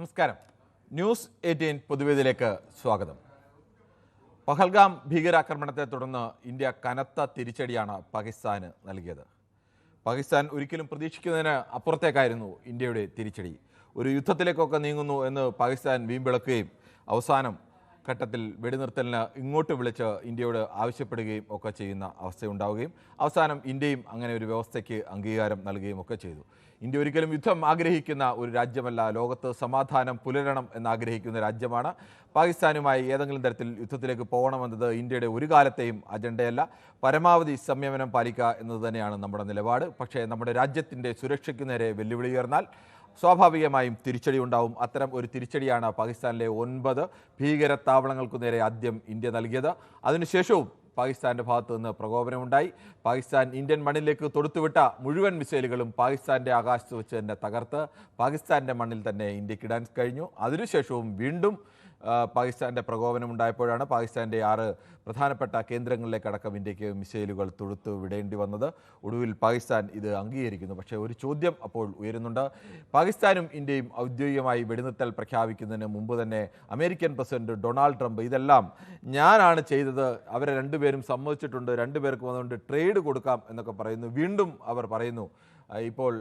നമസ്കാരം. ന്യൂസ് 18 പൊതുവേദിയിലേക്ക് സ്വാഗതം. പഹൽഗാം ഭീകരാക്രമണത്തെ തുടർന്ന് ഇന്ത്യ കനത്ത തിരിച്ചടിയാണ് പാകിസ്ഥാന് നൽകിയത്. പാകിസ്ഥാൻ ഒരിക്കലും പ്രതീക്ഷിക്കുന്നതിന് അപ്പുറത്തേക്കായിരുന്നു ഇന്ത്യയുടെ തിരിച്ചടി. ഒരു യുദ്ധത്തിലേക്കൊക്കെ നീങ്ങുന്നു എന്ന് പാകിസ്ഥാൻ വീമ്പിളക്കുകയും അവസാനം ഘട്ടത്തിൽ വെടിനിർത്തലിന് ഇങ്ങോട്ട് വിളിച്ച് ഇന്ത്യയോട് ആവശ്യപ്പെടുകയും ഒക്കെ ചെയ്യുന്ന അവസ്ഥയുണ്ടാവുകയും അവസാനം ഇന്ത്യയും അങ്ങനെ ഒരു വ്യവസ്ഥയ്ക്ക് അംഗീകാരം നൽകുകയും ഒക്കെ ചെയ്തു. ഇന്ത്യ ഒരിക്കലും യുദ്ധം ആഗ്രഹിക്കുന്ന ഒരു രാജ്യമല്ല. ലോകത്ത് സമാധാനം പുലരണം എന്നാഗ്രഹിക്കുന്ന രാജ്യമാണ്. പാകിസ്ഥാനുമായി ഏതെങ്കിലും തരത്തിൽ യുദ്ധത്തിലേക്ക് പോകണമെന്നത് ഇന്ത്യയുടെ ഒരു കാലത്തെയും അജണ്ടയല്ല. പരമാവധി സംയമനം പാലിക്കുക എന്നത് തന്നെയാണ് നമ്മുടെ നിലപാട്. പക്ഷേ നമ്മുടെ രാജ്യത്തിൻ്റെ സുരക്ഷയ്ക്ക് നേരെ വെല്ലുവിളി ഉയർന്നാൽ സ്വാഭാവികമായും തിരിച്ചടി ഉണ്ടാവും. അത്തരം ഒരു തിരിച്ചടിയാണ് പാകിസ്ഥാനിലെ 9 ഭീകരത്താവളങ്ങൾക്കു നേരെ ആദ്യം ഇന്ത്യ നൽകിയത്. അതിനുശേഷവും പാകിസ്ഥാൻ്റെ ഭാഗത്തു നിന്ന് പ്രകോപനമുണ്ടായി. പാകിസ്ഥാൻ ഇന്ത്യൻ മണ്ണിലേക്ക് തൊടുത്തുവിട്ട മുഴുവൻ മിസൈലുകളും പാകിസ്ഥാൻ്റെ ആകാശത്ത് വെച്ച് തന്നെ തകർത്ത് പാകിസ്ഥാൻ്റെ മണ്ണിൽ തന്നെ ഇന്ത്യക്കിടാൻ കഴിഞ്ഞു. അതിനുശേഷവും വീണ്ടും പാകിസ്ഥാൻ്റെ പ്രകോപനമുണ്ടായപ്പോഴാണ് പാകിസ്ഥാൻ്റെ 6 പ്രധാനപ്പെട്ട കേന്ദ്രങ്ങളിലേക്കടക്കം ഇന്ത്യക്ക് മിസൈലുകൾ തൊടുത്തു വിടേണ്ടി വന്നത്. ഒടുവിൽ പാകിസ്ഥാൻ ഇത് അംഗീകരിക്കുന്നു. പക്ഷേ ഒരു ചോദ്യം അപ്പോൾ ഉയരുന്നുണ്ട്. പാകിസ്ഥാനും ഇന്ത്യയും ഔദ്യോഗികമായി വെടിനിർത്തൽ പ്രഖ്യാപിക്കുന്നതിന് മുമ്പ് തന്നെ അമേരിക്കൻ പ്രസിഡന്റ് ഡൊണാൾഡ് ട്രംപ് ഇതെല്ലാം ഞാനാണ് ചെയ്തത്, അവരെ രണ്ടുപേരും സമ്മതിച്ചിട്ടുണ്ട്, രണ്ടുപേർക്കും അതുകൊണ്ട് ട്രേഡ് കൊടുക്കാം എന്നൊക്കെ പറയുന്നു. വീണ്ടും അവർ പറയുന്നു ഇപ്പോൾ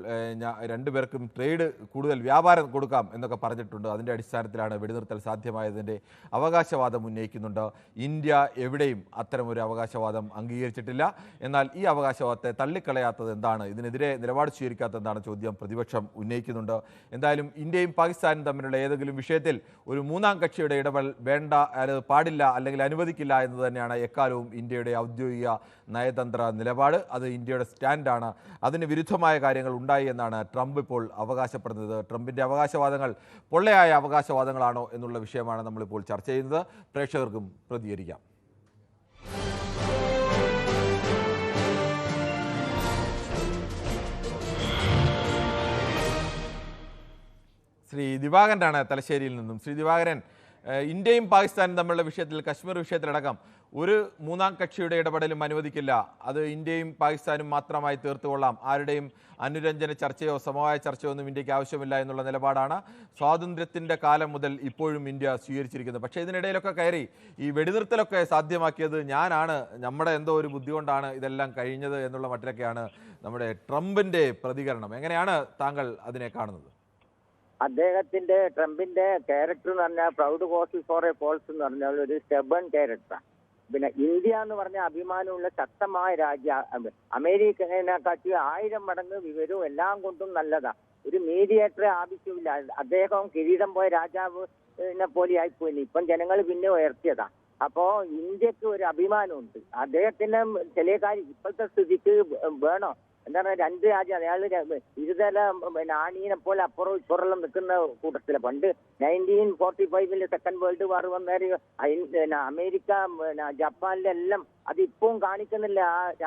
രണ്ടുപേർക്കും ട്രേഡ് കൂടുതൽ വ്യാപാരം കൊടുക്കാം എന്നൊക്കെ പറഞ്ഞിട്ടുണ്ട്. അതിൻ്റെ അടിസ്ഥാനത്തിലാണ് വെടിനിർത്തൽ സാധ്യമായതിൻ്റെ അവകാശവാദം ഉന്നയിക്കുന്നുണ്ട്. ഇന്ത്യ എവിടെയും അത്തരമൊരു അവകാശവാദം അംഗീകരിച്ചിട്ടില്ല. എന്നാൽ ഈ അവകാശവാദത്തെ തള്ളിക്കളയാത്തത് എന്താണ്, ഇതിനെതിരെ നിലപാട് സ്വീകരിക്കാത്തത് എന്താണ് ചോദ്യം പ്രതിപക്ഷം ഉന്നയിക്കുന്നുണ്ട്. എന്തായാലും ഇന്ത്യയും പാകിസ്ഥാനും തമ്മിലുള്ള ഏതെങ്കിലും വിഷയത്തിൽ ഒരു മൂന്നാം കക്ഷിയുടെ ഇടപെടൽ വേണ്ട, അത് പാടില്ല, അല്ലെങ്കിൽ അനുവദിക്കില്ല എന്ന് തന്നെയാണ് എക്കാലവും ഇന്ത്യയുടെ ഔദ്യോഗിക നയതന്ത്ര നിലപാട്. അത് ഇന്ത്യയുടെ സ്റ്റാൻഡാണ്. അതിന് വിരുദ്ധമായ കാര്യങ്ങൾ ഉണ്ടായി എന്നാണ് ട്രംപ് ഇപ്പോൾ അവകാശപ്പെടുന്നത്. ട്രംപിൻ്റെ അവകാശവാദങ്ങൾ പൊള്ളയായ അവകാശവാദങ്ങളാണോ എന്നുള്ള വിഷയമാണ് നമ്മളിപ്പോൾ ചർച്ച ചെയ്യുന്നത്. പ്രേക്ഷകർക്കും പ്രതികരിക്കാം. ശ്രീ ദിവാകരനാണ് തലശ്ശേരിയിൽ നിന്നും. ശ്രീ ദിവാകരൻ, ഇന്ത്യയും പാകിസ്ഥാനും തമ്മിലുള്ള വിഷയത്തിൽ, കശ്മീർ വിഷയത്തിലടക്കം ഒരു മൂന്നാം കക്ഷിയുടെ ഇടപെടലും അനുവദിക്കില്ല, അത് ഇന്ത്യയും പാകിസ്ഥാനും മാത്രമായി തീർത്തുകൊള്ളാം, ആരുടെയും അനുരഞ്ജന ചർച്ചയോ സമവായ ചർച്ചയോ ഒന്നും ഇന്ത്യക്ക് ആവശ്യമില്ല എന്നുള്ള നിലപാടാണ് സ്വാതന്ത്ര്യത്തിൻ്റെ കാലം മുതൽ ഇപ്പോഴും ഇന്ത്യ സ്വീകരിച്ചിരിക്കുന്നത്. പക്ഷേ ഇതിനിടയിലൊക്കെ കയറി ഈ വെടിനിർത്തലൊക്കെ സാധ്യമാക്കിയത് ഞാനാണ്, നമ്മുടെ എന്തോ ഒരു ബുദ്ധി കൊണ്ടാണ് ഇതെല്ലാം കഴിഞ്ഞത് എന്നുള്ള മട്ടിലൊക്കെയാണ് നമ്മുടെ ട്രംപിൻ്റെ പ്രതികരണം. എങ്ങനെയാണ് താങ്കൾ അതിനെ കാണുന്നത്? അദ്ദേഹത്തിന്റെ ട്രംപിന്റെ ക്യാരക്ടർ എന്ന് പറഞ്ഞാൽ proud horse for a falls എന്ന് പറഞ്ഞാൽ ഒരു സ്റ്റബൺ ക്യാരക്ടറാണ്. പിന്നെ ഇന്ത്യ എന്ന് പറഞ്ഞ അഭിമാനമുള്ള ശക്തമായ രാജ്യം, അമേരിക്കനെക്കാട്ടി 1000 മടങ്ങ് വിവരവും എല്ലാം കൊണ്ടും നല്ലതാ. ഒരു മീഡിയേറ്ററെ ആവശ്യമില്ല. അദ്ദേഹം കിരീടം പോയ രാജാവിനെ പോലെ ആയിപ്പോയി. ഇപ്പം ജനങ്ങൾ പിന്നെ ഉയർത്തിയതാ. അപ്പോ ഇന്ത്യക്ക് ഒരു അഭിമാനമുണ്ട്. അദ്ദേഹത്തിന് ചില കാര്യം ഇപ്പോഴത്തെ സ്ഥിതിക്ക് വേണോ എന്താണ്, 2 രാജ്യം അയാൾ ഇരുതല ആണീനെ പോലെ അപ്പുറം ഇപ്പുറം നിൽക്കുന്ന കൂട്ടത്തില്. പണ്ട് 1945 സെക്കൻഡ് വേൾഡ് വാർ വന്നേരം അമേരിക്ക ജപ്പാനിലെല്ലാം അതിപ്പവും കാണിക്കുന്നില്ല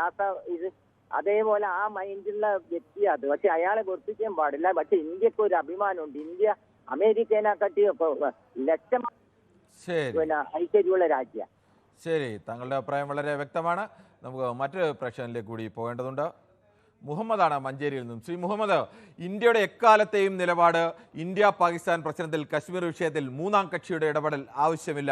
ആ ഇത്. അതേപോലെ ആ മൈൻഡുള്ള വ്യക്തിയാണ് അത്. പക്ഷെ അയാളെ വെറുപ്പിക്കാൻ പാടില്ല. പക്ഷെ ഇന്ത്യക്ക് ഒരു അഭിമാനമുണ്ട്. ഇന്ത്യ അമേരിക്കനെക്കാട്ടി ലക്ഷമാണ് ഐശ്വര്യമുള്ള രാജ്യം. ശരി, താങ്കളുടെ അഭിപ്രായം വളരെ വ്യക്തമാണ്. നമുക്ക് മറ്റൊരു പ്രശ്നത്തിലേക്ക് കൂടി പോകേണ്ടതുണ്ട്. മുഹമ്മദാണ് മഞ്ചേരിയിൽ നിന്നും. ശ്രീ മുഹമ്മദ്, ഇന്ത്യയുടെ എക്കാലത്തെയും നിലപാട് ഇന്ത്യ പാകിസ്ഥാൻ പ്രശ്നത്തിൽ, കശ്മീർ വിഷയത്തിൽ മൂന്നാം കക്ഷിയുടെ ഇടപെടൽ ആവശ്യമില്ല,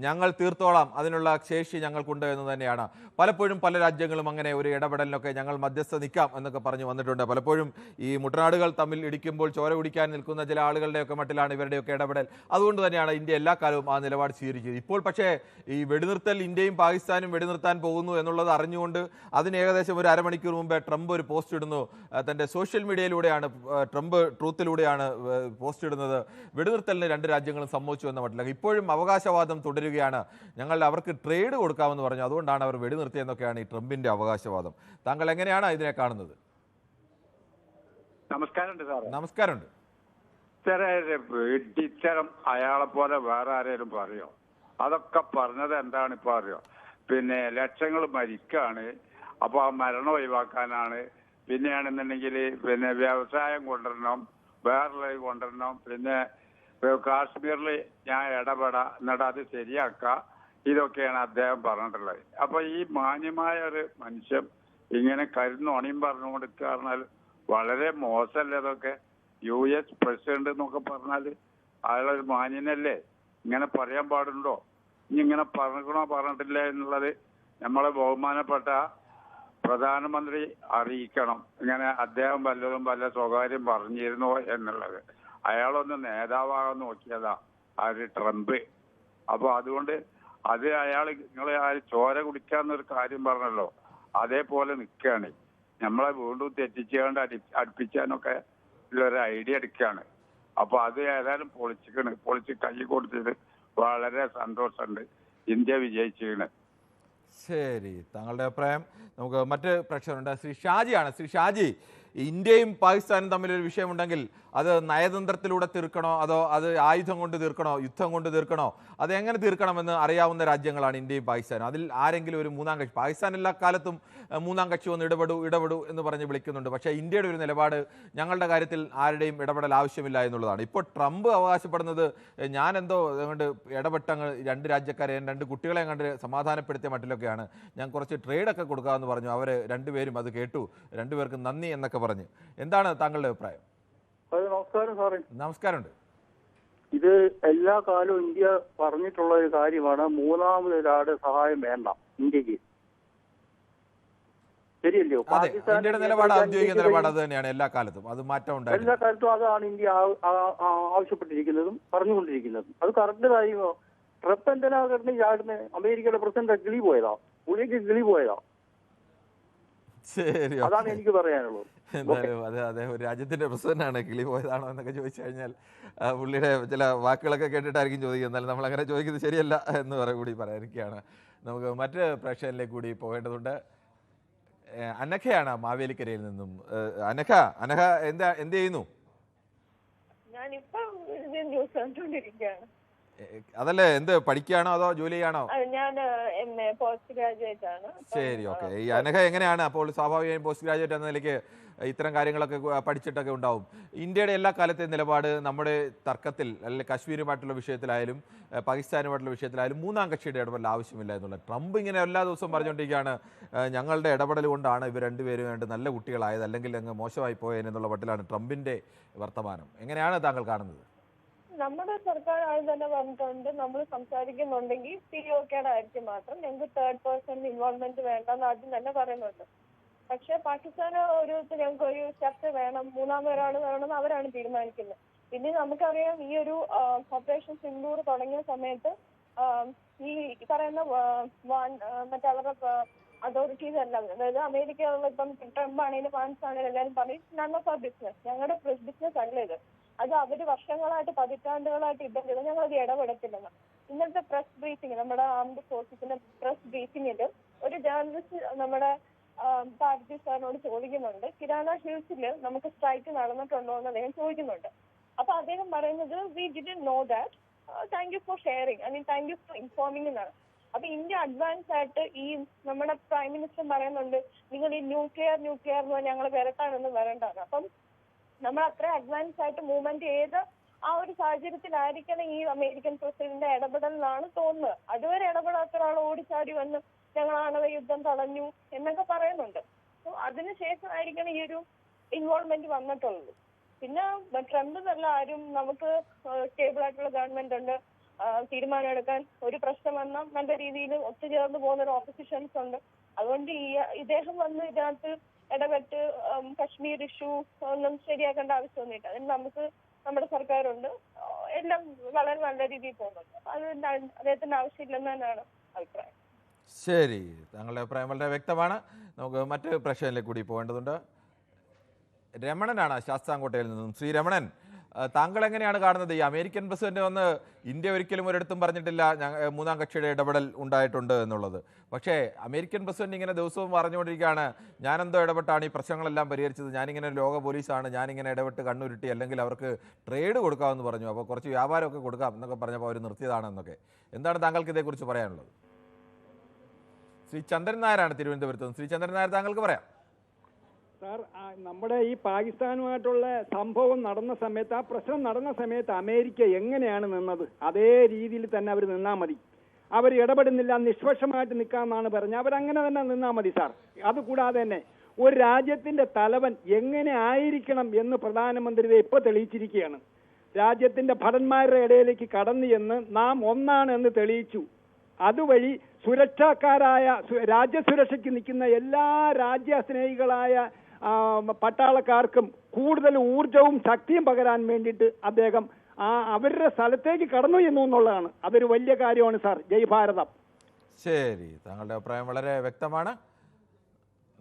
ഞങ്ങൾ തീർത്തോളാം, അതിനുള്ള ശേഷി ഞങ്ങൾക്കുണ്ട് എന്ന് തന്നെയാണ്. പലപ്പോഴും പല രാജ്യങ്ങളും അങ്ങനെ ഒരു ഇടപെടലിനൊക്കെ ഞങ്ങൾ മധ്യസ്ഥ നിൽക്കാം എന്നൊക്കെ പറഞ്ഞു വന്നിട്ടുണ്ട്. പലപ്പോഴും ഈ മുട്ടനാടുകൾ തമ്മിൽ ഇടിക്കുമ്പോൾ ചോര കുടിക്കാൻ നിൽക്കുന്ന ചില ആളുകളുടെയൊക്കെ മട്ടിലാണ് ഇവരുടെയൊക്കെ ഇടപെടൽ. അതുകൊണ്ട് തന്നെയാണ് ഇന്ത്യ എല്ലാ കാലവും ആ നിലപാട് സ്വീകരിച്ചത്. ഇപ്പോൾ പക്ഷേ ഈ വെടിനിർത്തൽ ഇന്ത്യയും പാകിസ്ഥാനും വെടിനിർത്താൻ പോകുന്നു എന്നുള്ളത് അറിഞ്ഞുകൊണ്ട് അതിന് ഏകദേശം ഒരു അരമണിക്കൂർ മുമ്പേ ട്രംപ് ഒരു പോസ്റ്റ് ഇടുന്നു. തൻ്റെ സോഷ്യൽ മീഡിയയിലൂടെയാണ് ട്രംപ് ട്രൂത്തിലൂടെയാണ് പോസ്റ്റ് ഇടുന്നത്. വെടിനിർത്തലിന് 2 രാജ്യങ്ങളും സമ്മതിച്ചു എന്ന മട്ടിലാണ്. ഇപ്പോഴും അവകാശവാദം തുടരുകയാണ്. ഞങ്ങൾ അവർക്ക് ട്രേഡ് കൊടുക്കാമെന്ന് പറഞ്ഞു, അതുകൊണ്ടാണ് അവർ വെടിനിർത്തിയെന്നൊക്കെയാണ് ഈ ട്രംപിന്റെ അവകാശവാദം. താങ്കൾ എങ്ങനെയാണ് ഇതിനെ കാണുന്നത്? നമസ്കാരമുണ്ട് ഇത്തരം അയാളെ പോലെ വേറെ ആരെങ്കിലും പറയോ? അതൊക്കെ പറഞ്ഞത് എന്താണ് ഇപ്പൊ അറിയോ? പിന്നെ ലക്ഷങ്ങൾ മരിക്കാണ്, അപ്പൊ ആ മരണം ഒഴിവാക്കാനാണ്. പിന്നെയാണെന്നുണ്ടെങ്കിൽ പിന്നെ വ്യവസായം കൊണ്ടുവരണം, വേറെ കൊണ്ടുവരണം, പിന്നെ കാശ്മീരിൽ ഞാൻ ഇടപെടാം, എന്നിട്ട് അത് ശരിയാക്കാം. ഇതൊക്കെയാണ് അദ്ദേഹം പറഞ്ഞിട്ടുള്ളത്. അപ്പൊ ഈ മാന്യമായ ഒരു മനുഷ്യൻ ഇങ്ങനെ കരുന്നോണിയും പറഞ്ഞുകൊണ്ട് പറഞ്ഞാൽ വളരെ മോശമല്ലേ അതൊക്കെ? US പ്രസിഡന്റ് എന്നൊക്കെ പറഞ്ഞാൽ അയാളൊരു മാന്യനല്ലേ? ഇങ്ങനെ പറയാൻ പാടുണ്ടോ? ഇനി ഇങ്ങനെ പറഞ്ഞിക്കണോ പറഞ്ഞിട്ടില്ല എന്നുള്ളത് നമ്മളെ ബഹുമാനപ്പെട്ട പ്രധാനമന്ത്രി അറിയിക്കണം. ഇങ്ങനെ അദ്ദേഹം വല്ലതും വല്ല സ്വകാര്യം പറഞ്ഞിരുന്നോ എന്നുള്ളത്. അയാളൊന്ന് നേതാവാകാൻ നോക്കിയതാ ആര്? ട്രംപ്. അപ്പൊ അതുകൊണ്ട് അത് നിങ്ങളെ ചോര കുടിക്കാന്നൊരു കാര്യം പറഞ്ഞല്ലോ, അതേപോലെ നിൽക്കുകയാണ്. നമ്മളെ വീണ്ടും തെറ്റിച്ചുകൊണ്ട് അടുപ്പിച്ചാനൊക്കെ ഉള്ളൊരു ഐഡിയ എടുക്കുകയാണ്. അപ്പൊ അത് ഏതായാലും പൊളിച്ച് കൈ കൊടുത്തത് വളരെ സന്തോഷമുണ്ട്. ഇന്ത്യ വിജയിച്ചാണ്. ശരി, താങ്കളുടെ അഭിപ്രായം. നമുക്ക് മറ്റ് പ്രേക്ഷകരുണ്ട്. ശ്രീ ഷാജിയാണ്. ശ്രീ ഷാജി, ഇന്ത്യയും പാകിസ്ഥാനും തമ്മിലൊരു വിഷയമുണ്ടെങ്കിൽ അത് നയതന്ത്രത്തിലൂടെ തീർക്കണോ, അതോ അത് ആയുധം കൊണ്ട് തീർക്കണോ, യുദ്ധം കൊണ്ട് തീർക്കണോ, അത് എങ്ങനെ തീർക്കണമെന്ന് അറിയാവുന്ന രാജ്യങ്ങളാണ് ഇന്ത്യയും പാകിസ്ഥാനും. അതിൽ ആരെങ്കിലും ഒരു മൂന്നാം കക്ഷി, പാകിസ്ഥാൻ എല്ലാ കാലത്തും മൂന്നാം കക്ഷി വന്ന് ഇടപെടൂ എന്ന് പറഞ്ഞ് വിളിക്കുന്നുണ്ട്. പക്ഷേ ഇന്ത്യയുടെ ഒരു നിലപാട് ഞങ്ങളുടെ കാര്യത്തിൽ ആരുടെയും ഇടപെടൽ ആവശ്യമില്ല എന്നുള്ളതാണ്. ഇപ്പോൾ ട്രംപ് അവകാശപ്പെടുന്നത് ഞാനെന്തോ അതുകൊണ്ട് ഇടപെട്ടങ്ങ് രണ്ട് രാജ്യക്കാരെ, രണ്ട് കുട്ടികളെ കണ്ട് സമാധാനപ്പെടുത്തിയ മട്ടിലൊക്കെയാണ്, ഞാൻ കുറച്ച് ട്രേഡൊക്കെ കൊടുക്കാമെന്ന് പറഞ്ഞു. അവർ രണ്ടുപേരും അത് കേട്ടു, രണ്ടുപേർക്കും നന്ദി എന്നൊക്കെ പറഞ്ഞു. എന്താണ് താങ്കളുടെ അഭിപ്രായം? നമസ്കാരം സാറേ. നമസ്കാരമുണ്ട്. ഇത് എല്ലാ കാലവും ഇന്ത്യ പറഞ്ഞിട്ടുള്ള ഒരു കാര്യമാണ്, മൂന്നാമതൊരാളുടെ സഹായം വേണ്ട ഇന്ത്യക്ക്. ശരിയല്ലയോ? ഇന്ത്യയുടെ നിലപാട്, ഔദ്യോഗിക നിലപാട് അത് തന്നെയാണ് എല്ലാ കാലത്തും. അത് മാറ്റം ഉണ്ടായി. എല്ലാ കാലത്തും അതാണ് ഇന്ത്യ ആവശ്യപ്പെട്ടിരിക്കുന്നതും പറഞ്ഞുകൊണ്ടിരിക്കുന്നതും. അത് കറക്റ്റ് കാര്യമോ? ട്രംപ് എന്തിനാ കിടന്ന് ചാടുന്നത്? അമേരിക്കയുടെ പ്രസിഡന്റ് കിളി പോയതാ, പുള്ളിക്ക് കിളി പോയതാ. ശരി, അതാണ് എനിക്ക് പറയാനുള്ളത്. എന്തായാലും അതെ, ഒരു രാജ്യത്തിന്റെ പ്രസിഡന്റാണ്, കിളി പോയതാണോ എന്നൊക്കെ ചോദിച്ചു കഴിഞ്ഞാൽ പുള്ളിയുടെ ചില വാക്കുകളൊക്കെ കേട്ടിട്ടായിരിക്കും ചോദിക്കുക. എന്നാലും നമ്മൾ അങ്ങനെ ചോദിക്കുന്നത് ശരിയല്ല എന്ന് കൂടി പറയാനിരിക്കുകയാണ്. നമുക്ക് മറ്റ് പ്രേക്ഷകരിലേക്ക് കൂടി പോകേണ്ടതുണ്ട്. അനഘയാണ് മാവേലിക്കരയിൽ നിന്നും. അനഘ എന്ത് ചെയ്യുന്നു? അതല്ലേ, എന്ത് പഠിക്കുകയാണോ അതോ ജോലി ചെയ്യാണോ? ഞാൻ പോസ്റ്റ് ഗ്രാജുവേറ്റ് ആണ്. ശരി, ഓക്കെ. ഈ അനഘ എങ്ങനെയാണ് അപ്പോൾ സ്വാഭാവികമായും പോസ്റ്റ് ഗ്രാജുവേറ്റ് എന്ന നിലയ്ക്ക് ഇത്തരം കാര്യങ്ങളൊക്കെ പഠിച്ചിട്ടൊക്കെ ഉണ്ടാവും. ഇന്ത്യയുടെ എല്ലാ കാലത്തെയും നിലപാട് നമ്മുടെ തർക്കത്തിൽ, അല്ലെങ്കിൽ കശ്മീരുമായിട്ടുള്ള വിഷയത്തിലായാലും പാകിസ്ഥാനുമായിട്ടുള്ള വിഷയത്തിലായാലും മൂന്നാം കക്ഷിയുടെ ഇടപെടൽ ആവശ്യമില്ല എന്നുള്ളത്. ട്രംപ് ഇങ്ങനെ എല്ലാ ദിവസവും പറഞ്ഞുകൊണ്ടിരിക്കുകയാണ് ഞങ്ങളുടെ ഇടപെടൽ കൊണ്ടാണ് ഇവർ രണ്ടുപേരും വേണ്ട നല്ല കുട്ടികളായത്, അല്ലെങ്കിൽ അങ്ങ് മോശമായി പോയതെന്നുള്ള മട്ടിലാണ് ട്രംപിന്റെ വർത്തമാനം. എങ്ങനെയാണ് താങ്കൾ കാണുന്നത്? നമ്മുടെ സർക്കാർ ആൾ തന്നെ പറഞ്ഞിട്ടുണ്ട്, നമ്മൾ സംസാരിക്കുന്നുണ്ടെങ്കിൽ POKയുടെ ആയിരിക്കും മാത്രം, ഞങ്ങൾക്ക് തേർഡ് പേഴ്സൺ ഇൻവോൾവ്മെന്റ് വേണ്ടെന്ന് ആദ്യം തന്നെ പറയുന്നുണ്ട്. പക്ഷെ പാകിസ്ഥാന് ഞങ്ങൾക്ക് ഒരു ചർച്ച വേണം, മൂന്നാമതൊരാൾ വേണമെന്ന് അവരാണ് തീരുമാനിക്കുന്നത്. പിന്നെ നമുക്കറിയാം, ഈ ഒരു ഓപ്പറേഷൻ സിന്ദൂർ തുടങ്ങിയ സമയത്ത് ഈ പറയുന്ന മറ്റവരുടെ അതോറിറ്റീസ് എല്ലാം, അതായത് അമേരിക്ക ഇപ്പം ട്രംപ് ആണെങ്കിലും ഫ്രാൻസ് ആണെങ്കിലും എല്ലാവരും പറയും നൺ ഓഫ് അവർ ബിസിനസ്, ഞങ്ങളുടെ ബിസിനസ് അല്ല ഇത്, അത് അവര് വർഷങ്ങളായിട്ട് പതിറ്റാണ്ടുകളായിട്ട് യുദ്ധം ചെയ്ത് ഞങ്ങളത് ഇടപെടത്തില്ലെന്ന്. ഇന്നത്തെ പ്രസ് ബ്രീഫിംഗ്, നമ്മുടെ ആംഡ് ഫോഴ്സസിന്റെ പ്രസ് ബ്രീഫിംഗിൽ ഒരു ജേർണലിസ്റ്റ് നമ്മുടെ പാർട്ടി സാറിനോട് ചോദിക്കുന്നുണ്ട്, കിരാന ഹിൽസിൽ നമുക്ക് സ്ട്രൈക്ക് നടന്നിട്ടുണ്ടോ എന്ന് അദ്ദേഹം ചോദിക്കുന്നുണ്ട്. അപ്പൊ അദ്ദേഹം പറയുന്നത് we didn't know that, thank you for sharing, I mean thank you for informing എന്നാണ്. അപ്പൊ ഇന്ത്യ അഡ്വാൻസ് ആയിട്ട് ഈ നമ്മുടെ പ്രൈം മിനിസ്റ്റർ പറയുന്നുണ്ട് നിങ്ങൾ ഈ ന്യൂക്ലിയർ എന്ന് പറഞ്ഞാൽ ഞങ്ങൾ വരട്ടാനൊന്നും വരണ്ടാണ്. അപ്പം നമ്മൾ അത്ര അഡ്വാൻസ് ആയിട്ട് മൂവ്മെന്റ് ചെയ്ത് ആ ഒരു സാഹചര്യത്തിലായിരിക്കണം ഈ അമേരിക്കൻ പ്രസിഡന്റ് ഇടപെടലിനാണ് തോന്നുന്നത്. അതുവരെ ഇടപെടാത്ത ഒരാൾ ഓടിച്ചാടി വന്ന് ഞങ്ങൾ ആണവ യുദ്ധം തടഞ്ഞു എന്നൊക്കെ പറയുന്നുണ്ട്. അതിനുശേഷമായിരിക്കണം ഈ ഒരു ഇൻവോൾവ്മെന്റ് വന്നിട്ടുള്ളത്. പിന്നെ ട്രംപ് എന്നല്ല ആരും, നമുക്ക് സ്റ്റേബിൾ ആയിട്ടുള്ള ഗവൺമെന്റ് ഉണ്ട്, തീരുമാനം എടുക്കാൻ ഒരു പ്രശ്നം വന്നാൽ നല്ല രീതിയിൽ ഒത്തുചേർന്ന് പോകുന്ന ഒരു ഓപ്പോസിഷൻസ് ഉണ്ട്. അതുകൊണ്ട് ഇദ്ദേഹം വന്ന് ഇതിനകത്ത് ഇടപെട്ട് കശ്മീർ ഇഷ്യൂ ഒന്നും ശരിയാക്കേണ്ട ആവശ്യമൊന്നുമില്ല. അതിന് നമുക്ക് നമ്മുടെ സർക്കാരുണ്ട്, എല്ലാം വളരെ നല്ല രീതിയിൽ പോകുന്നുണ്ട്. അത് അദ്ദേഹത്തിന്റെ ആവശ്യമില്ലെന്ന് തന്നെയാണ് അഭിപ്രായം. ശരി, താങ്കളുടെ അഭിപ്രായം വളരെ വ്യക്തമാണ്. നമുക്ക് മറ്റ് പ്രശ്നങ്ങളിലേക്ക് കൂടി പോകേണ്ടതുണ്ട്. രമണനാണ് ശാസ്താംകോട്ടയിൽ നിന്നും. ശ്രീ രമണൻ, താങ്കൾ എങ്ങനെയാണ് കാണുന്നത്? ഈ അമേരിക്കൻ പ്രസിഡന്റ് വന്ന് ഇന്ത്യ ഒരിക്കലും ഒരിടത്തും പറഞ്ഞിട്ടില്ല മൂന്നാം കക്ഷിയുടെ ഇടപെടൽ ഉണ്ടായിട്ടുണ്ട് എന്നുള്ളത്. പക്ഷേ അമേരിക്കൻ പ്രസിഡന്റ് ഇങ്ങനെ ദിവസവും പറഞ്ഞുകൊണ്ടിരിക്കുകയാണ് ഞാനെന്തോ ഇടപെട്ടാണ് ഈ പ്രശ്നങ്ങളെല്ലാം പരിഹരിച്ചത്, ഞാനിങ്ങനെ ലോക പോലീസാണ്, ഞാനിങ്ങനെ ഇടപെട്ട് കണ്ണുരുട്ടി, അല്ലെങ്കിൽ അവർക്ക് ട്രേഡ് കൊടുക്കാമെന്ന് പറഞ്ഞു, അപ്പോൾ കുറച്ച് വ്യാപാരമൊക്കെ കൊടുക്കാം എന്നൊക്കെ പറഞ്ഞപ്പോൾ അവർ നിർത്തിയതാണെന്നൊക്കെ. എന്താണ് താങ്കൾക്ക് ഇതേക്കുറിച്ച് പറയാനുള്ളത്? ശ്രീ ചന്ദ്രൻ നായരാണ് തിരുവനന്തപുരത്ത് നിന്ന്. ശ്രീ ചന്ദ്രൻ നായർ, താങ്കൾക്ക് പറയാം. സാർ, നമ്മുടെ ഈ പാകിസ്ഥാനുമായിട്ടുള്ള സംഭവം നടന്ന സമയത്ത്, ആ പ്രശ്നം നടന്ന സമയത്ത് അമേരിക്ക എങ്ങനെയാണ് നിന്നത് അതേ രീതിയിൽ തന്നെ അവർ നിന്നാൽ മതി. അവർ ഇടപെടുന്നില്ല, നിഷ്പക്ഷമായിട്ട് നിൽക്കാമെന്നാണ് പറഞ്ഞത്, അവരങ്ങനെ തന്നെ നിന്നാൽ മതി സാർ. അതുകൂടാതെ തന്നെ ഒരു രാജ്യത്തിന്റെ തലവൻ എങ്ങനെ ആയിരിക്കണം എന്ന് പ്രധാനമന്ത്രി ഇപ്പോൾ തെളിയിച്ചിരിക്കുകയാണ്. രാജ്യത്തിന്റെ ഭടന്മാരുടെ ഇടയിലേക്ക് കടന്നു ചെന്ന് നാം ഒന്നാണ് എന്ന് തെളിയിച്ചു. അതുവഴി സുരക്ഷാക്കാരായ രാജ്യസുരക്ഷയ്ക്ക് നിൽക്കുന്ന എല്ലാ രാജ്യസ്നേഹികളായ പട്ടാളക്കാർക്കും കൂടുതൽ ഊർജവും ശക്തിയും പകരാൻ വേണ്ടിയിട്ട് അദ്ദേഹം അവരുടെ സ്ഥലത്തേക്ക് കടന്നു ചെന്നു എന്നുള്ളതാണ്. അതൊരു വലിയ കാര്യമാണ് സാർ. ജയ് ഭാരതം. ശരി, താങ്കളുടെ അഭിപ്രായം വളരെ വ്യക്തമാണ്.